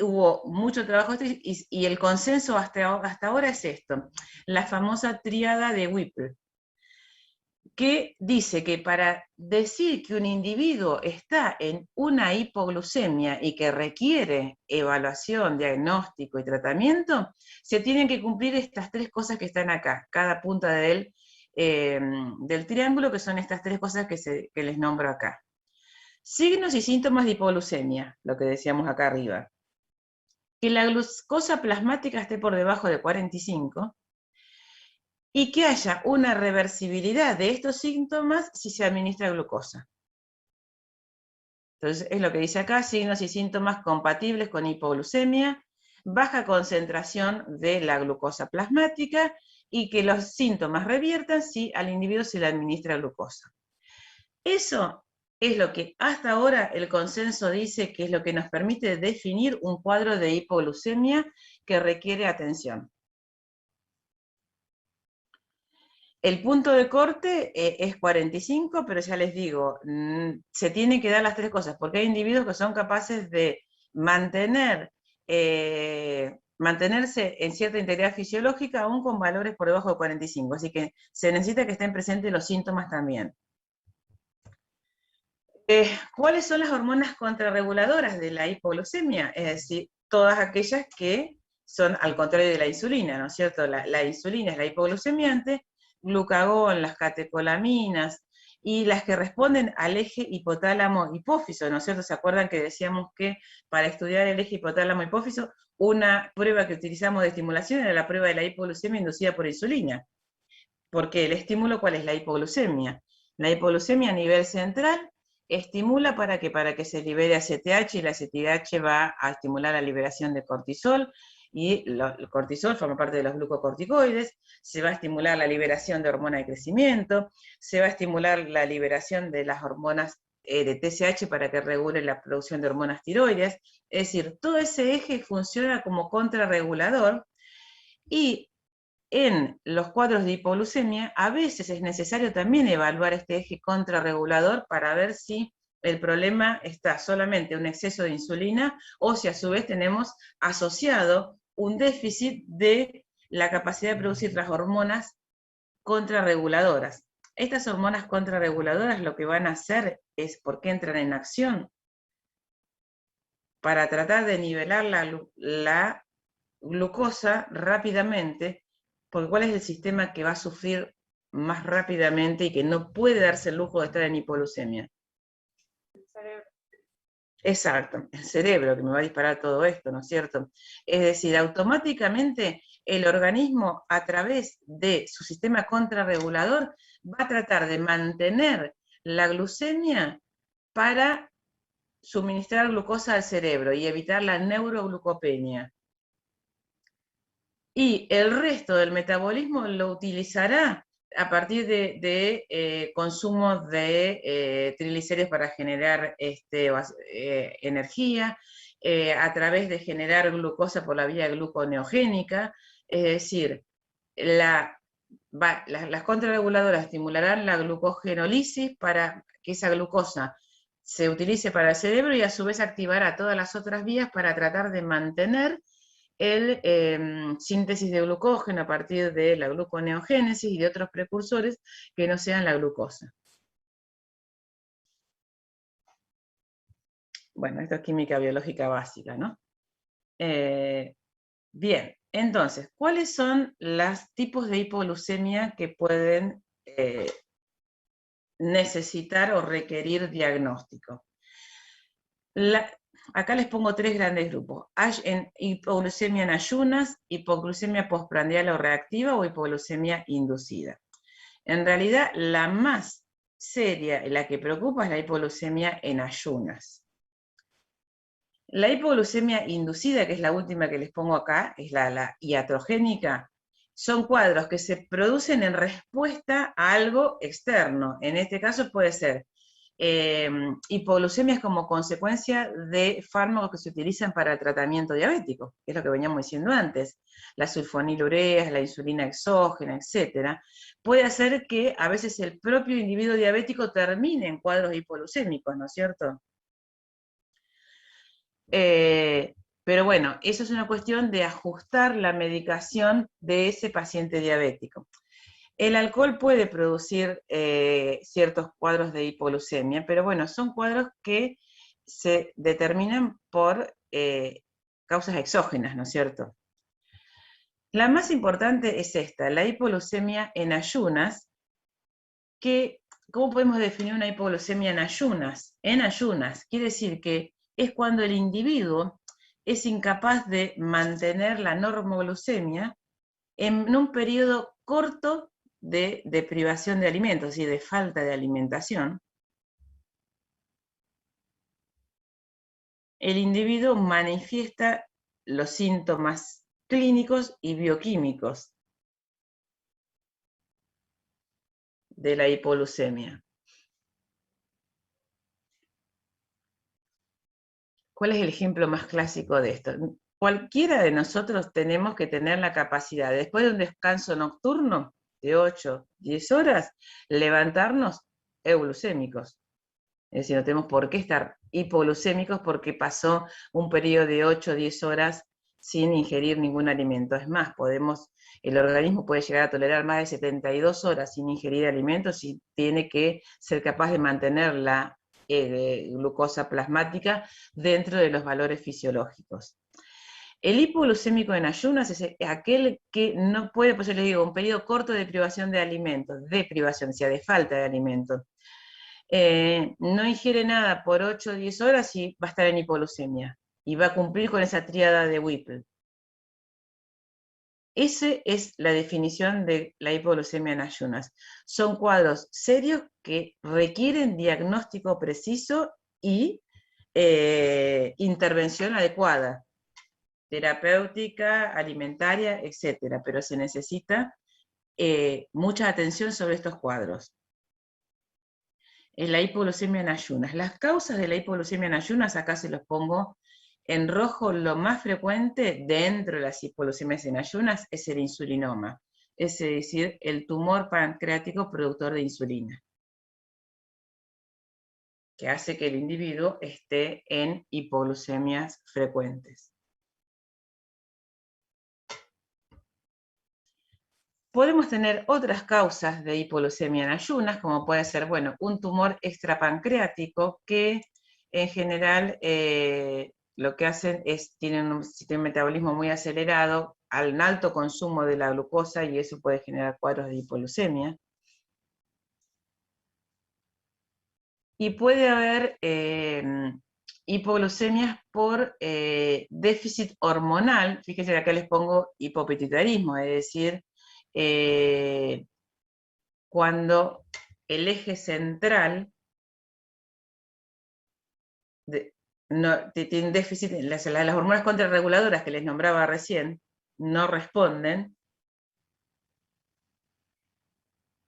hubo mucho trabajo, y el consenso hasta ahora es esto, la famosa tríada de Whipple, que dice que para decir que un individuo está en una hipoglucemia y que requiere evaluación, diagnóstico y tratamiento, se tienen que cumplir estas tres cosas que están acá, cada punta del triángulo, que son estas tres cosas que les nombro acá. Signos y síntomas de hipoglucemia, lo que decíamos acá arriba. Que la glucosa plasmática esté por debajo de 45, y que haya una reversibilidad de estos síntomas si se administra glucosa. Entonces, es lo que dice acá, signos y síntomas compatibles con hipoglucemia, baja concentración de la glucosa plasmática, y que los síntomas reviertan si al individuo se le administra glucosa. Eso es lo que hasta ahora el consenso dice que es lo que nos permite definir un cuadro de hipoglucemia que requiere atención. El punto de corte es 45, pero ya les digo, se tienen que dar las tres cosas, porque hay individuos que son capaces de mantenerse en cierta integridad fisiológica aún con valores por debajo de 45, así que se necesita que estén presentes los síntomas también. ¿Cuáles son las hormonas contrarreguladoras de la hipoglucemia? Es decir, todas aquellas que son al contrario de la insulina, ¿no es cierto? La insulina es la hipoglucemiante, glucagón, las catecolaminas, y las que responden al eje hipotálamo-hipófiso, ¿no es cierto? ¿Se acuerdan que decíamos que para estudiar el eje hipotálamo-hipófiso, una prueba que utilizamos de estimulación era la prueba de la hipoglucemia inducida por insulina? Porque el estímulo, ¿cuál es? La hipoglucemia. La hipoglucemia a nivel central estimula para que se libere ACTH, y la ACTH va a estimular la liberación de cortisol, y el cortisol forma parte de los glucocorticoides, se va a estimular la liberación de hormona de crecimiento, se va a estimular la liberación de las hormonas de TSH para que regule la producción de hormonas tiroides. Es decir, todo ese eje funciona como contrarregulador, y en los cuadros de hipoglucemia a veces es necesario también evaluar este eje contrarregulador para ver si el problema está solamente en un exceso de insulina o si a su vez tenemos asociado un déficit de la capacidad de producir las hormonas contrarreguladoras. Estas hormonas contrarreguladoras lo que van a hacer es, porque entran en acción, para tratar de nivelar la glucosa rápidamente, porque ¿cuál es el sistema que va a sufrir más rápidamente y que no puede darse el lujo de estar en hipoglucemia? El cerebro. Exacto, el cerebro que me va a disparar todo esto, ¿no es cierto? Es decir, automáticamente el organismo, a través de su sistema contrarregulador, va a tratar de mantener la glucemia para suministrar glucosa al cerebro y evitar la neuroglucopenia. Y el resto del metabolismo lo utilizará a partir de consumo de triglicéridos para generar energía, a través de generar glucosa por la vía gluconeogénica. Es decir, las contrarreguladoras estimularán la glucogenólisis para que esa glucosa se utilice para el cerebro, y a su vez activará todas las otras vías para tratar de mantener el síntesis de glucógeno a partir de la gluconeogénesis y de otros precursores que no sean la glucosa. Bueno, esto es química biológica básica, ¿no? Bien, entonces, ¿cuáles son los tipos de hipoglucemia que pueden necesitar o requerir diagnóstico? Acá les pongo 3 grandes grupos: hipoglucemia en ayunas, hipoglucemia postprandial o reactiva, o hipoglucemia inducida. En realidad, la más seria y la que preocupa es la hipoglucemia en ayunas. La hipoglucemia inducida, que es la última que les pongo acá, es la iatrogénica, son cuadros que se producen en respuesta a algo externo. En este caso puede ser hipoglucemias como consecuencia de fármacos que se utilizan para el tratamiento diabético, que es lo que veníamos diciendo antes, las sulfonilureas, la insulina exógena, etc. Puede hacer que a veces el propio individuo diabético termine en cuadros hipoglucémicos, ¿no es cierto? Pero bueno, eso es una cuestión de ajustar la medicación de ese paciente diabético. El alcohol puede producir ciertos cuadros de hipoglucemia, pero bueno, son cuadros que se determinan por causas exógenas, ¿no es cierto? La más importante es esta, la hipoglucemia en ayunas, que, ¿cómo podemos definir una hipoglucemia en ayunas? En ayunas quiere decir que es cuando el individuo es incapaz de mantener la normoglucemia en un periodo corto de privación de alimentos y de falta de alimentación. El individuo manifiesta los síntomas clínicos y bioquímicos de la hipoglucemia. ¿Cuál es el ejemplo más clásico de esto? Cualquiera de nosotros tenemos que tener la capacidad, después de un descanso nocturno de 8, 10 horas, levantarnos euglucémicos. Es decir, no tenemos por qué estar hipoglucémicos porque pasó un periodo de 8 o 10 horas sin ingerir ningún alimento. Es más, el organismo puede llegar a tolerar más de 72 horas sin ingerir alimentos y tiene que ser capaz de mantener la glucosa plasmática dentro de los valores fisiológicos. El hipoglucémico en ayunas es aquel que no puede, pues yo les digo, un periodo corto de privación de alimentos, o sea, de falta de alimentos. No ingiere nada por 8 o 10 horas y va a estar en hipoglucemia. Y va a cumplir con esa tríada de Whipple. Esa es la definición de la hipoglucemia en ayunas. Son cuadros serios que requieren diagnóstico preciso y intervención adecuada, terapéutica, alimentaria, etcétera, pero se necesita mucha atención sobre estos cuadros. Es la hipoglucemia en ayunas. Las causas de la hipoglucemia en ayunas, acá se los pongo en rojo. Lo más frecuente dentro de las hipoglucemias en ayunas es el insulinoma, es decir, el tumor pancreático productor de insulina, que hace que el individuo esté en hipoglucemias frecuentes. Podemos tener otras causas de hipoglucemia en ayunas, como puede ser, bueno, un tumor extrapancreático que en general lo que hacen es, tienen un sistema de metabolismo muy acelerado, al alto consumo de la glucosa, y eso puede generar cuadros de hipoglucemia. Y puede haber hipoglucemias por déficit hormonal. Fíjense que acá les pongo hipopituitarismo, es decir, cuando el eje central tiene déficit, las hormonas contrarreguladoras que les nombraba recién no responden.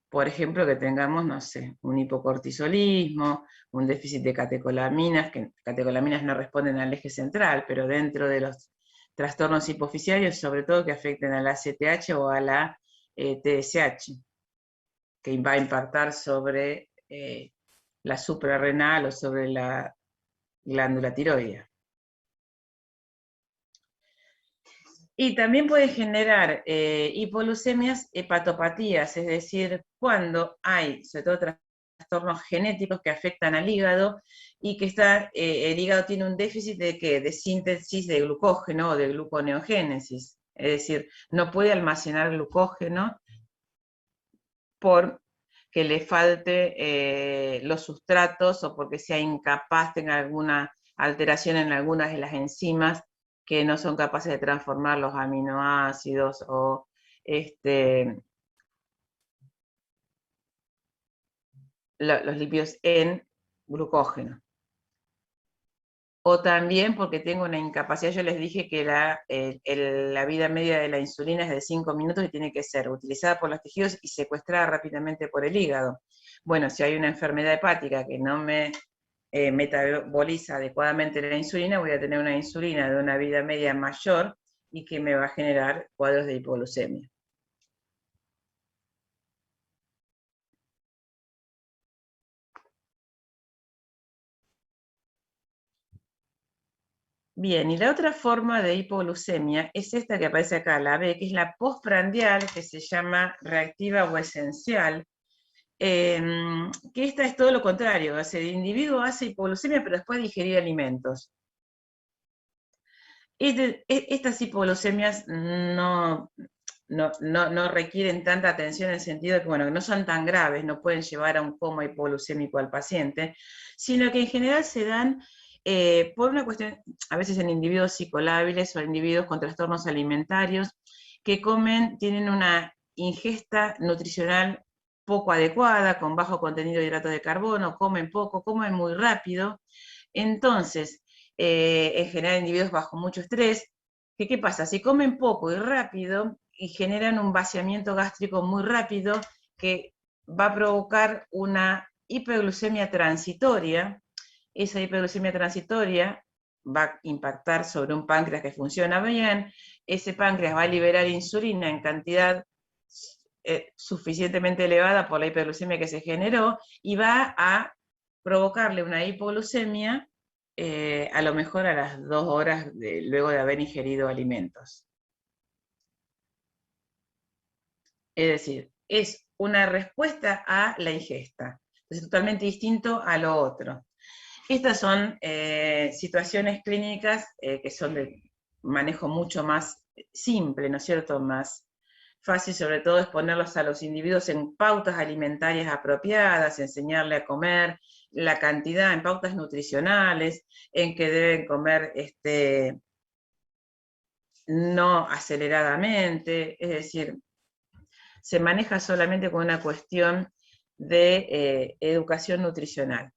Por ejemplo, que tengamos, no sé, un hipocortisolismo, un déficit de catecolaminas, que catecolaminas no responden al eje central, pero dentro de los trastornos hipofisiarios, sobre todo que afecten a la ACTH o a la TSH, que va a impactar sobre la suprarrenal o sobre la glándula tiroidea. Y también puede generar hipoglucemias hepatopatías, es decir, cuando hay, sobre todo, trastornos genéticos que afectan al hígado y que el hígado tiene un déficit de, de síntesis de glucógeno o de gluconeogénesis, es decir, no puede almacenar glucógeno porque le falte los sustratos o porque sea incapaz, tenga alguna alteración en algunas de las enzimas que no son capaces de transformar los aminoácidos o los lípidos en glucógeno. O también porque tengo una incapacidad. Yo les dije que la vida media de la insulina es de 5 minutos y tiene que ser utilizada por los tejidos y secuestrada rápidamente por el hígado. Bueno, si hay una enfermedad hepática que no me metaboliza adecuadamente la insulina, voy a tener una insulina de una vida media mayor y que me va a generar cuadros de hipoglucemia. Bien, y la otra forma de hipoglucemia es esta que aparece acá, la B, que es la postprandial, que se llama reactiva o esencial, que esta es todo lo contrario, el individuo hace hipoglucemia pero después de ingerir alimentos. Estas hipoglucemias no requieren tanta atención en el sentido de que, bueno, no son tan graves, no pueden llevar a un coma hipoglucémico al paciente, sino que en general se dan por una cuestión, a veces en individuos psicolábiles o en individuos con trastornos alimentarios, que tienen una ingesta nutricional poco adecuada, con bajo contenido de hidratos de carbono, comen poco, comen muy rápido. Entonces, en general individuos bajo mucho estrés, ¿qué pasa? Si comen poco y rápido y generan un vaciamiento gástrico muy rápido que va a provocar una hiperglucemia transitoria. Esa hiperglucemia transitoria va a impactar sobre un páncreas que funciona bien, ese páncreas va a liberar insulina en cantidad suficientemente elevada por la hiperglucemia que se generó y va a provocarle una hipoglucemia a lo mejor a las 2 horas luego de haber ingerido alimentos. Es decir, es una respuesta a la ingesta. Es totalmente distinto a lo otro. Estas son situaciones clínicas que son de manejo mucho más simple, ¿no es cierto? Más fácil, sobre todo, es ponerlos a los individuos en pautas alimentarias apropiadas, enseñarle a comer, la cantidad, en pautas nutricionales, en que deben comer no aceleradamente, es decir, se maneja solamente con una cuestión de educación nutricional.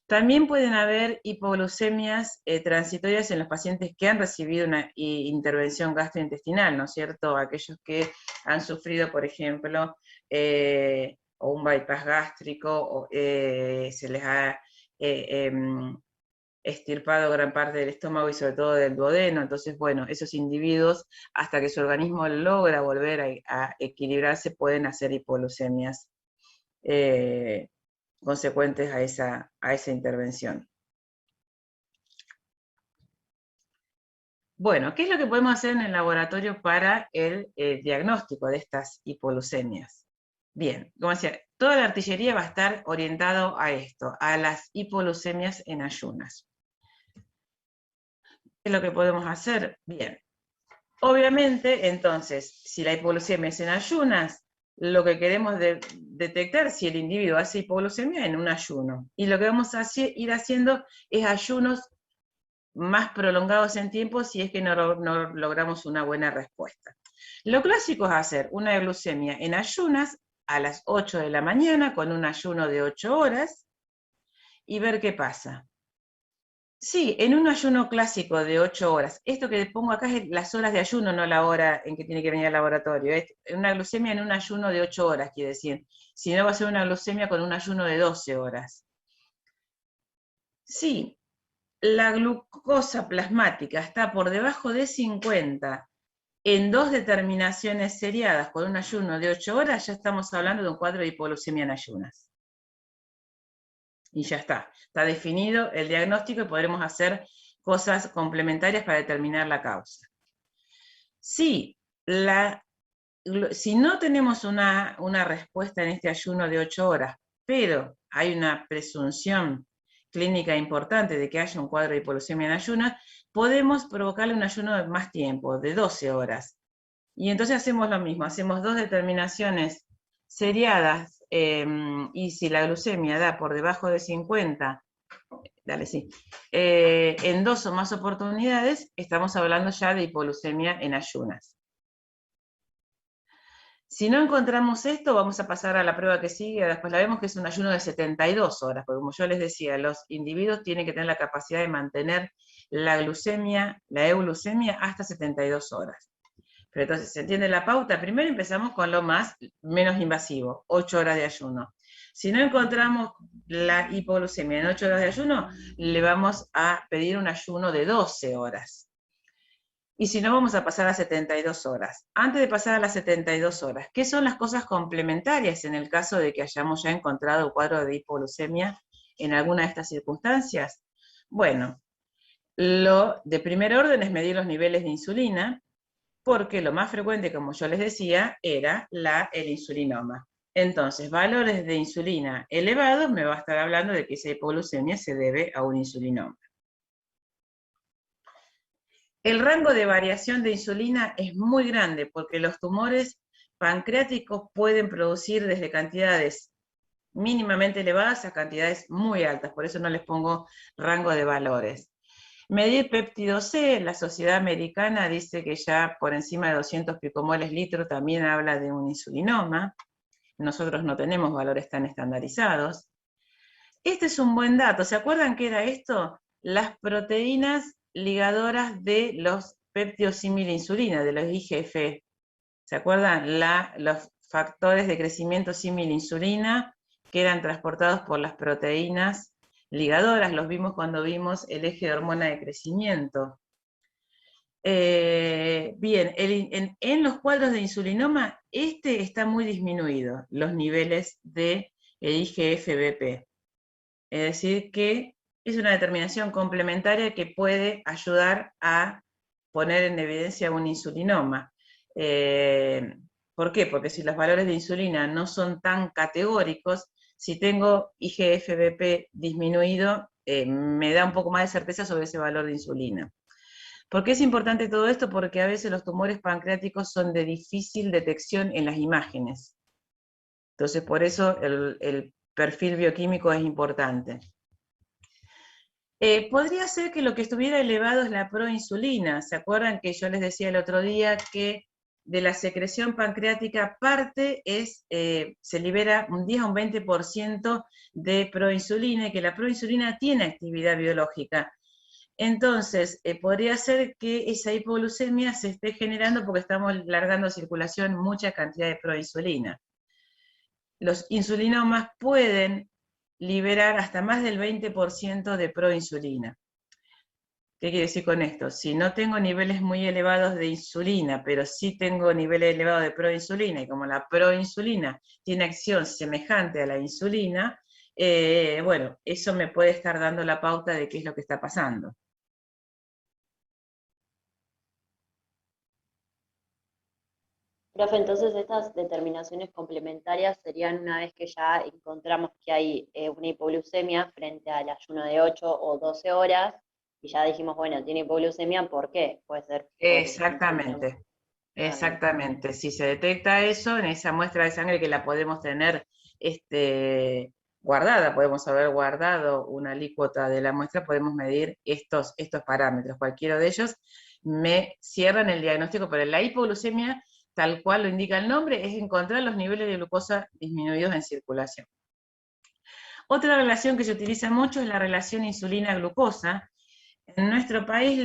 También pueden haber hipoglucemias transitorias en los pacientes que han recibido una intervención gastrointestinal, ¿no es cierto? Aquellos que han sufrido, por ejemplo, o un bypass gástrico, o se les ha extirpado gran parte del estómago y sobre todo del duodeno. Entonces, bueno, esos individuos, hasta que su organismo logra volver a equilibrarse, pueden hacer hipoglucemias consecuentes a esa intervención. Bueno, ¿qué es lo que podemos hacer en el laboratorio para el diagnóstico de estas hipoglucemias? Bien, como decía, toda la artillería va a estar orientado a esto, a las hipoglucemias en ayunas. ¿Qué es lo que podemos hacer? Bien, obviamente, entonces, si la hipoglucemia es en ayunas, lo que queremos detectar si el individuo hace hipoglucemia en un ayuno. Y lo que vamos a ir haciendo es ayunos más prolongados en tiempo si es que no logramos una buena respuesta. Lo clásico es hacer una glucemia en ayunas a las 8 de la mañana con un ayuno de 8 horas y ver qué pasa. Sí, en un ayuno clásico de 8 horas. Esto que pongo acá es las horas de ayuno, no la hora en que tiene que venir al laboratorio. Es una glucemia en un ayuno de 8 horas, quiere decir. Si no, va a ser una glucemia con un ayuno de 12 horas. Sí, la glucosa plasmática está por debajo de 50 en 2 determinaciones seriadas con un ayuno de 8 horas, ya estamos hablando de un cuadro de hipoglucemia en ayunas. Y ya está definido el diagnóstico y podremos hacer cosas complementarias para determinar la causa. Si no tenemos una respuesta en este ayuno de 8 horas, pero hay una presunción clínica importante de que haya un cuadro de hipoglucemia en ayunas, podemos provocarle un ayuno de más tiempo, de 12 horas. Y entonces hacemos lo mismo, hacemos 2 determinaciones seriadas, y si la glucemia da por debajo de 50, en 2 o más oportunidades, estamos hablando ya de hipoglucemia en ayunas. Si no encontramos esto, vamos a pasar a la prueba que sigue, después la vemos, que es un ayuno de 72 horas, porque como yo les decía, los individuos tienen que tener la capacidad de mantener la glucemia, la euglucemia, hasta 72 horas. Pero entonces, ¿se entiende la pauta? Primero empezamos con lo menos invasivo, 8 horas de ayuno. Si no encontramos la hipoglucemia en 8 horas de ayuno, le vamos a pedir un ayuno de 12 horas. Y si no, vamos a pasar a 72 horas. Antes de pasar a las 72 horas, ¿qué son las cosas complementarias en el caso de que hayamos ya encontrado un cuadro de hipoglucemia en alguna de estas circunstancias? Bueno, lo de primer orden es medir los niveles de insulina, porque lo más frecuente, como yo les decía, era el insulinoma. Entonces, valores de insulina elevados me va a estar hablando de que esa hipoglucemia se debe a un insulinoma. El rango de variación de insulina es muy grande, porque los tumores pancreáticos pueden producir desde cantidades mínimamente elevadas a cantidades muy altas, por eso no les pongo rango de valores. Medir péptido C, la Sociedad Americana dice que ya por encima de 200 picomoles litro también habla de un insulinoma. Nosotros no tenemos valores tan estandarizados. Este es un buen dato. ¿Se acuerdan qué era esto? Las proteínas ligadoras de los péptidos símil-insulina, de los IGF. ¿Se acuerdan? Los factores de crecimiento símil-insulina que eran transportados por las proteínas ligadoras, los vimos cuando vimos el eje de hormona de crecimiento. Bien, en los cuadros de insulinoma, está muy disminuido, los niveles de IGF-BP. Es decir, que es una determinación complementaria que puede ayudar a poner en evidencia un insulinoma. ¿Por qué? Porque si los valores de insulina no son tan categóricos, si tengo IGF-BP disminuido, me da un poco más de certeza sobre ese valor de insulina. ¿Por qué es importante todo esto? Porque a veces los tumores pancreáticos son de difícil detección en las imágenes. Entonces, por eso el perfil bioquímico es importante. Podría ser que lo que estuviera elevado es la proinsulina. ¿Se acuerdan que yo les decía el otro día que de la secreción pancreática parte se libera un 10 a un 20% de proinsulina y que la proinsulina tiene actividad biológica? Entonces, podría ser que esa hipoglucemia se esté generando porque estamos largando a circulación mucha cantidad de proinsulina. Los insulinomas pueden liberar hasta más del 20% de proinsulina. ¿Qué quiere decir con esto? Si no tengo niveles muy elevados de insulina, pero sí tengo niveles elevados de proinsulina, y como la proinsulina tiene acción semejante a la insulina, bueno, eso me puede estar dando la pauta de qué es lo que está pasando. Profe, entonces estas determinaciones complementarias serían una vez que ya encontramos que hay una hipoglucemia frente al ayuno de 8 o 12 horas, y ya dijimos, bueno, tiene hipoglucemia, ¿por qué? Puede ser Exactamente, exactamente. Si se detecta eso, en esa muestra de sangre que la podemos tener guardada, podemos haber guardado una alícuota de la muestra, podemos medir estos parámetros. Cualquiera de ellos me cierran el diagnóstico, pero la hipoglucemia, tal cual lo indica el nombre, es encontrar los niveles de glucosa disminuidos en circulación. Otra relación que se utiliza mucho es la relación insulina-glucosa. En nuestro país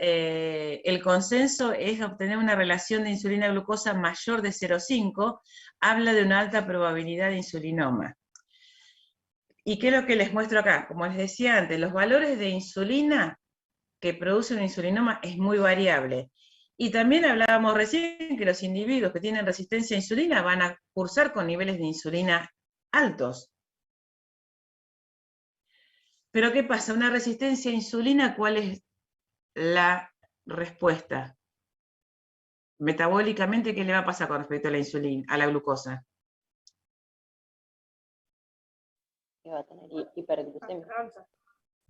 el consenso es obtener una relación de insulina-glucosa mayor de 0,5, habla de una alta probabilidad de insulinoma. ¿Y qué es lo que les muestro acá? Como les decía antes, los valores de insulina que produce un insulinoma es muy variable. Y también hablábamos recién que los individuos que tienen resistencia a insulina van a cursar con niveles de insulina altos. Pero ¿qué pasa? Una resistencia a insulina, ¿cuál es la respuesta? Metabólicamente, ¿qué le va a pasar con respecto a la insulina, a la glucosa? Va a tener hiperglucemia.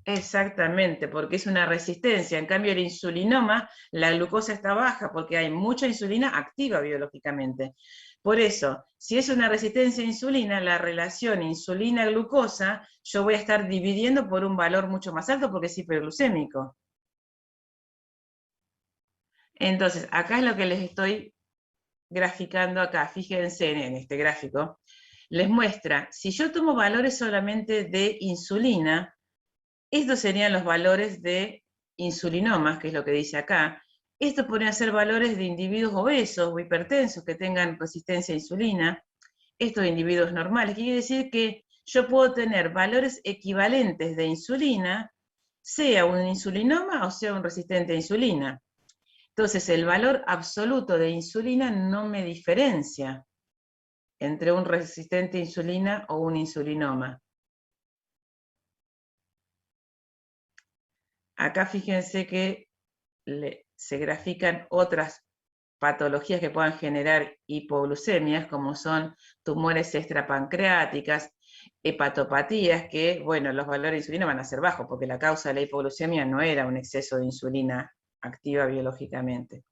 Exactamente, porque es una resistencia. En cambio, el insulinoma, la glucosa está baja porque hay mucha insulina activa biológicamente. Por eso, si es una resistencia a insulina, la relación insulina-glucosa, yo voy a estar dividiendo por un valor mucho más alto porque es hiperglucémico. Entonces, acá es lo que les estoy graficando acá. Fíjense en este gráfico. Les muestra, si yo tomo valores solamente de insulina, estos serían los valores de insulinomas, que es lo que dice acá. Estos podrían ser valores de individuos obesos o hipertensos que tengan resistencia a insulina. Estos individuos normales. Quiere decir que yo puedo tener valores equivalentes de insulina, sea un insulinoma o sea un resistente a insulina. Entonces, el valor absoluto de insulina no me diferencia entre un resistente a insulina o un insulinoma. Acá fíjense que se grafican otras patologías que puedan generar hipoglucemias, como son tumores extrapancreáticas, hepatopatías, que, bueno, los valores de insulina van a ser bajos, porque la causa de la hipoglucemia no era un exceso de insulina activa biológicamente.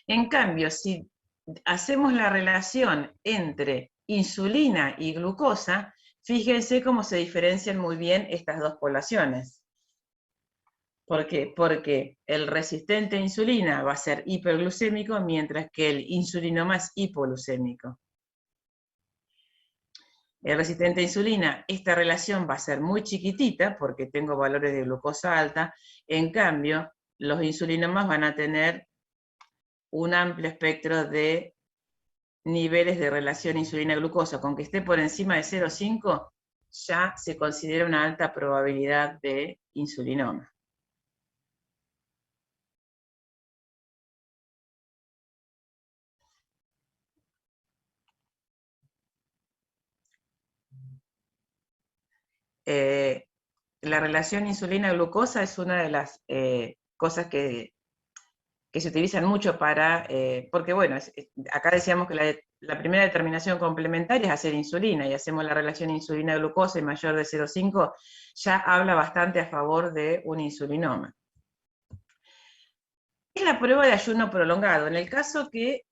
En cambio, si hacemos la relación entre insulina y glucosa, fíjense cómo se diferencian muy bien estas dos poblaciones. ¿Por qué? Porque el resistente a insulina va a ser hiperglucémico, mientras que el insulinoma es hipoglucémico. El resistente a insulina, esta relación va a ser muy chiquitita, porque tengo valores de glucosa alta. En cambio, los insulinomas van a tener un amplio espectro de niveles de relación insulina-glucosa. Con que esté por encima de 0,5, ya se considera una alta probabilidad de insulinoma. La relación insulina-glucosa es una de las cosas que se utilizan mucho para, porque bueno, acá decíamos que la primera determinación complementaria es hacer insulina, y hacemos la relación insulina-glucosa y mayor de 0,5, ya habla bastante a favor de un insulinoma. es la prueba de ayuno prolongado. En el caso que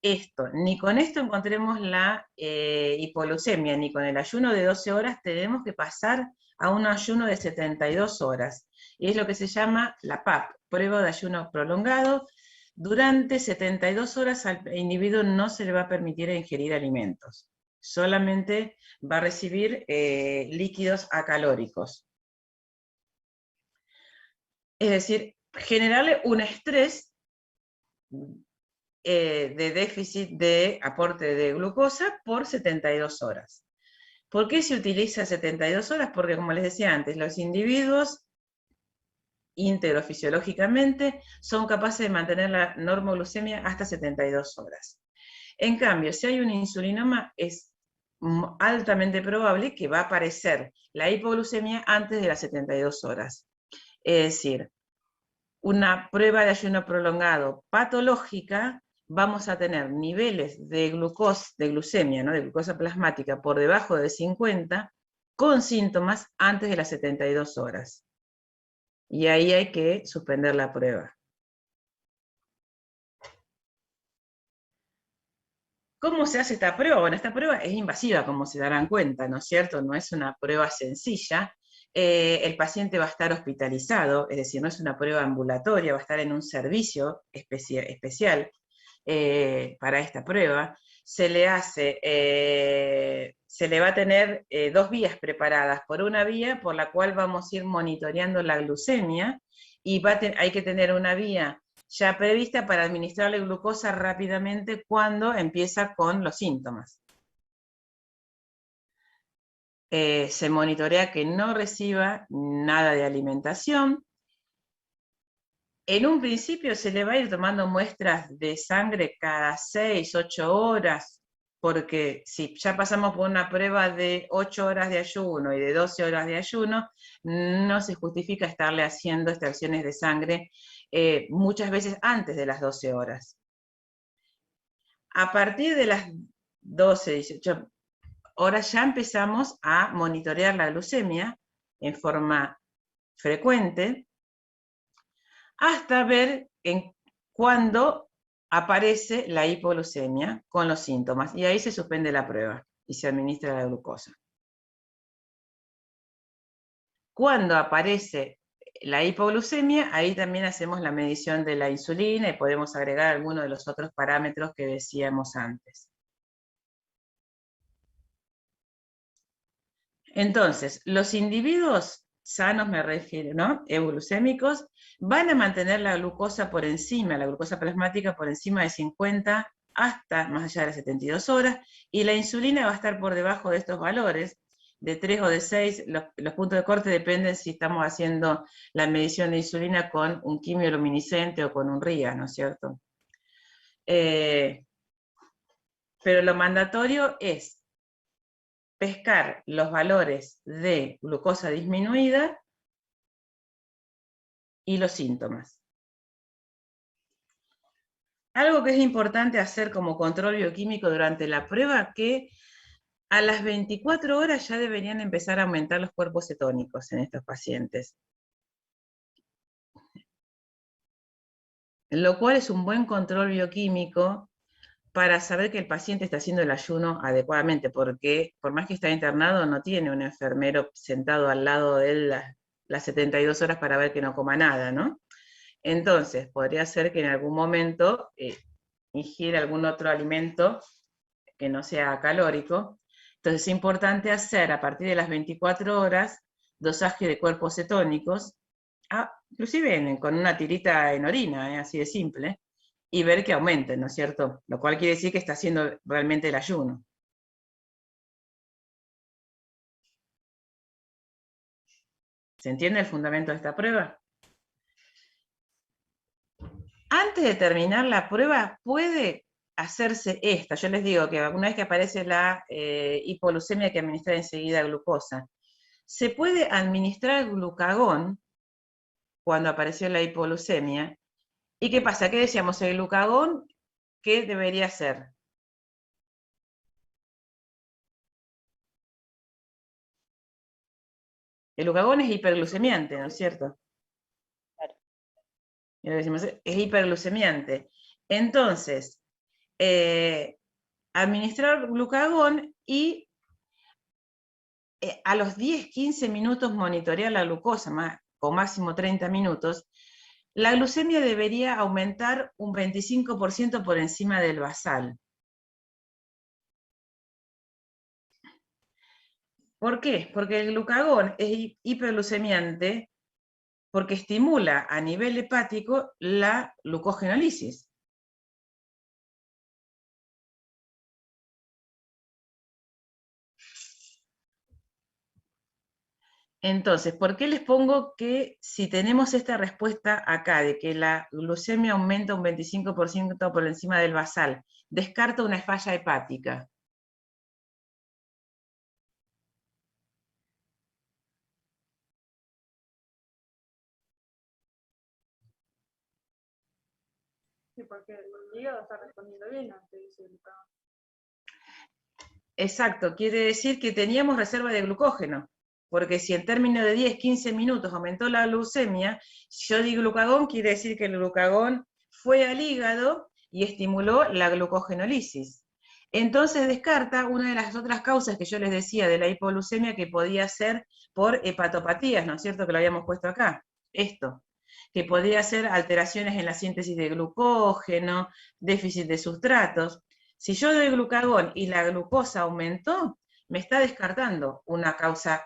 ni con esto encontremos la hipoglucemia, ni con el ayuno de 12 horas, tenemos que pasar a un ayuno de 72 horas. Y es lo que se llama la PAP, prueba de ayuno prolongado. Durante 72 horas al individuo no se le va a permitir ingerir alimentos. Solamente va a recibir líquidos acalóricos. Es decir, generarle un estrés de déficit de aporte de glucosa por 72 horas. ¿Por qué se utiliza 72 horas? Porque, como les decía antes, los individuos íntegros fisiológicamente son capaces de mantener la normoglucemia hasta 72 horas. En cambio, si hay un insulinoma, es altamente probable que va a aparecer la hipoglucemia antes de las 72 horas. Es decir, una prueba de ayuno prolongado patológica, vamos a tener niveles de glucemia, ¿no? De glucosa plasmática por debajo de 50, con síntomas antes de las 72 horas. Y ahí hay que suspender la prueba. ¿Cómo se hace esta prueba? Bueno, esta prueba es invasiva, como se darán cuenta, ¿no es cierto? No es una prueba sencilla. El paciente va a estar hospitalizado, es decir, no es una prueba ambulatoria, va a estar en un servicio especial para esta prueba. Se le va a tener 2 vías preparadas. Por una vía por la cual vamos a ir monitoreando la glucemia, y hay que tener una vía ya prevista para administrarle glucosa rápidamente cuando empieza con los síntomas. Se monitorea que no reciba nada de alimentación. En un principio se le va a ir tomando muestras de sangre cada 6, 8 horas, porque si ya pasamos por una prueba de 8 horas de ayuno y de 12 horas de ayuno, no se justifica estarle haciendo extracciones de sangre muchas veces antes de las 12 horas. A partir de las 12, 18 horas ya empezamos a monitorear la glucemia en forma frecuente, hasta ver cuándo aparece la hipoglucemia con los síntomas, y ahí se suspende la prueba y se administra la glucosa. Cuando aparece la hipoglucemia, ahí también hacemos la medición de la insulina y podemos agregar algunos de los otros parámetros que decíamos antes. Entonces, los individuos sanos, me refiero, ¿no? Euglucémicos, van a mantener la glucosa por encima, la glucosa plasmática por encima de 50 hasta más allá de las 72 horas, y la insulina va a estar por debajo de estos valores, de 3 o de 6, los puntos de corte dependen si estamos haciendo la medición de insulina con un quimioluminiscente o con un RIA, ¿no es cierto? Pero lo mandatorio es pescar los valores de glucosa disminuida y los síntomas. Algo que es importante hacer como control bioquímico durante la prueba, que a las 24 horas ya deberían empezar a aumentar los cuerpos cetónicos en estos pacientes. Lo cual es un buen control bioquímico para saber que el paciente está haciendo el ayuno adecuadamente, porque por más que está internado, no tiene un enfermero sentado al lado de él las 72 horas para ver que no coma nada, ¿no? Entonces, podría ser que en algún momento ingiera algún otro alimento que no sea calórico. Entonces es importante hacer a partir de las 24 horas dosaje de cuerpos cetónicos, inclusive con una tirita en orina, así de simple, y ver que aumenten, ¿no es cierto? Lo cual quiere decir que está haciendo realmente el ayuno. ¿Se entiende el fundamento de esta prueba? Antes de terminar la prueba, puede hacerse esta. Yo les digo que una vez que aparece la hipoglucemia, hay que administrar enseguida glucosa. Se puede administrar glucagón cuando apareció la hipoglucemia. ¿Y qué pasa? ¿Qué decíamos? El glucagón, ¿qué debería ser? El glucagón es hiperglucemiante, ¿no es cierto? y lo que decimos es hiperglucemiante. Entonces, administrar glucagón y a los 10-15 minutos monitorear la glucosa, o máximo 30 minutos, la glucemia debería aumentar un 25% por encima del basal. ¿Por qué? Porque el glucagón es hiperglucemiante porque estimula a nivel hepático la glucogenólisis. Entonces, ¿por qué les pongo que si tenemos esta respuesta acá, de que la glucemia aumenta un 25% por encima del basal, descarta una falla hepática? Sí, porque el hígado está respondiendo bien ante ese glucagón. Exacto, quiere decir que teníamos reserva de glucógeno, porque si en términos de 10-15 minutos aumentó la glucemia, si yo di glucagón, quiere decir que el glucagón fue al hígado y estimuló la glucogenólisis. Entonces descarta una de las otras causas que yo les decía de la hipoglucemia, que podía ser por hepatopatías, ¿no es cierto? Que lo habíamos puesto acá, esto, que podía ser alteraciones en la síntesis de glucógeno, déficit de sustratos. Si yo doy glucagón y la glucosa aumentó, me está descartando una causa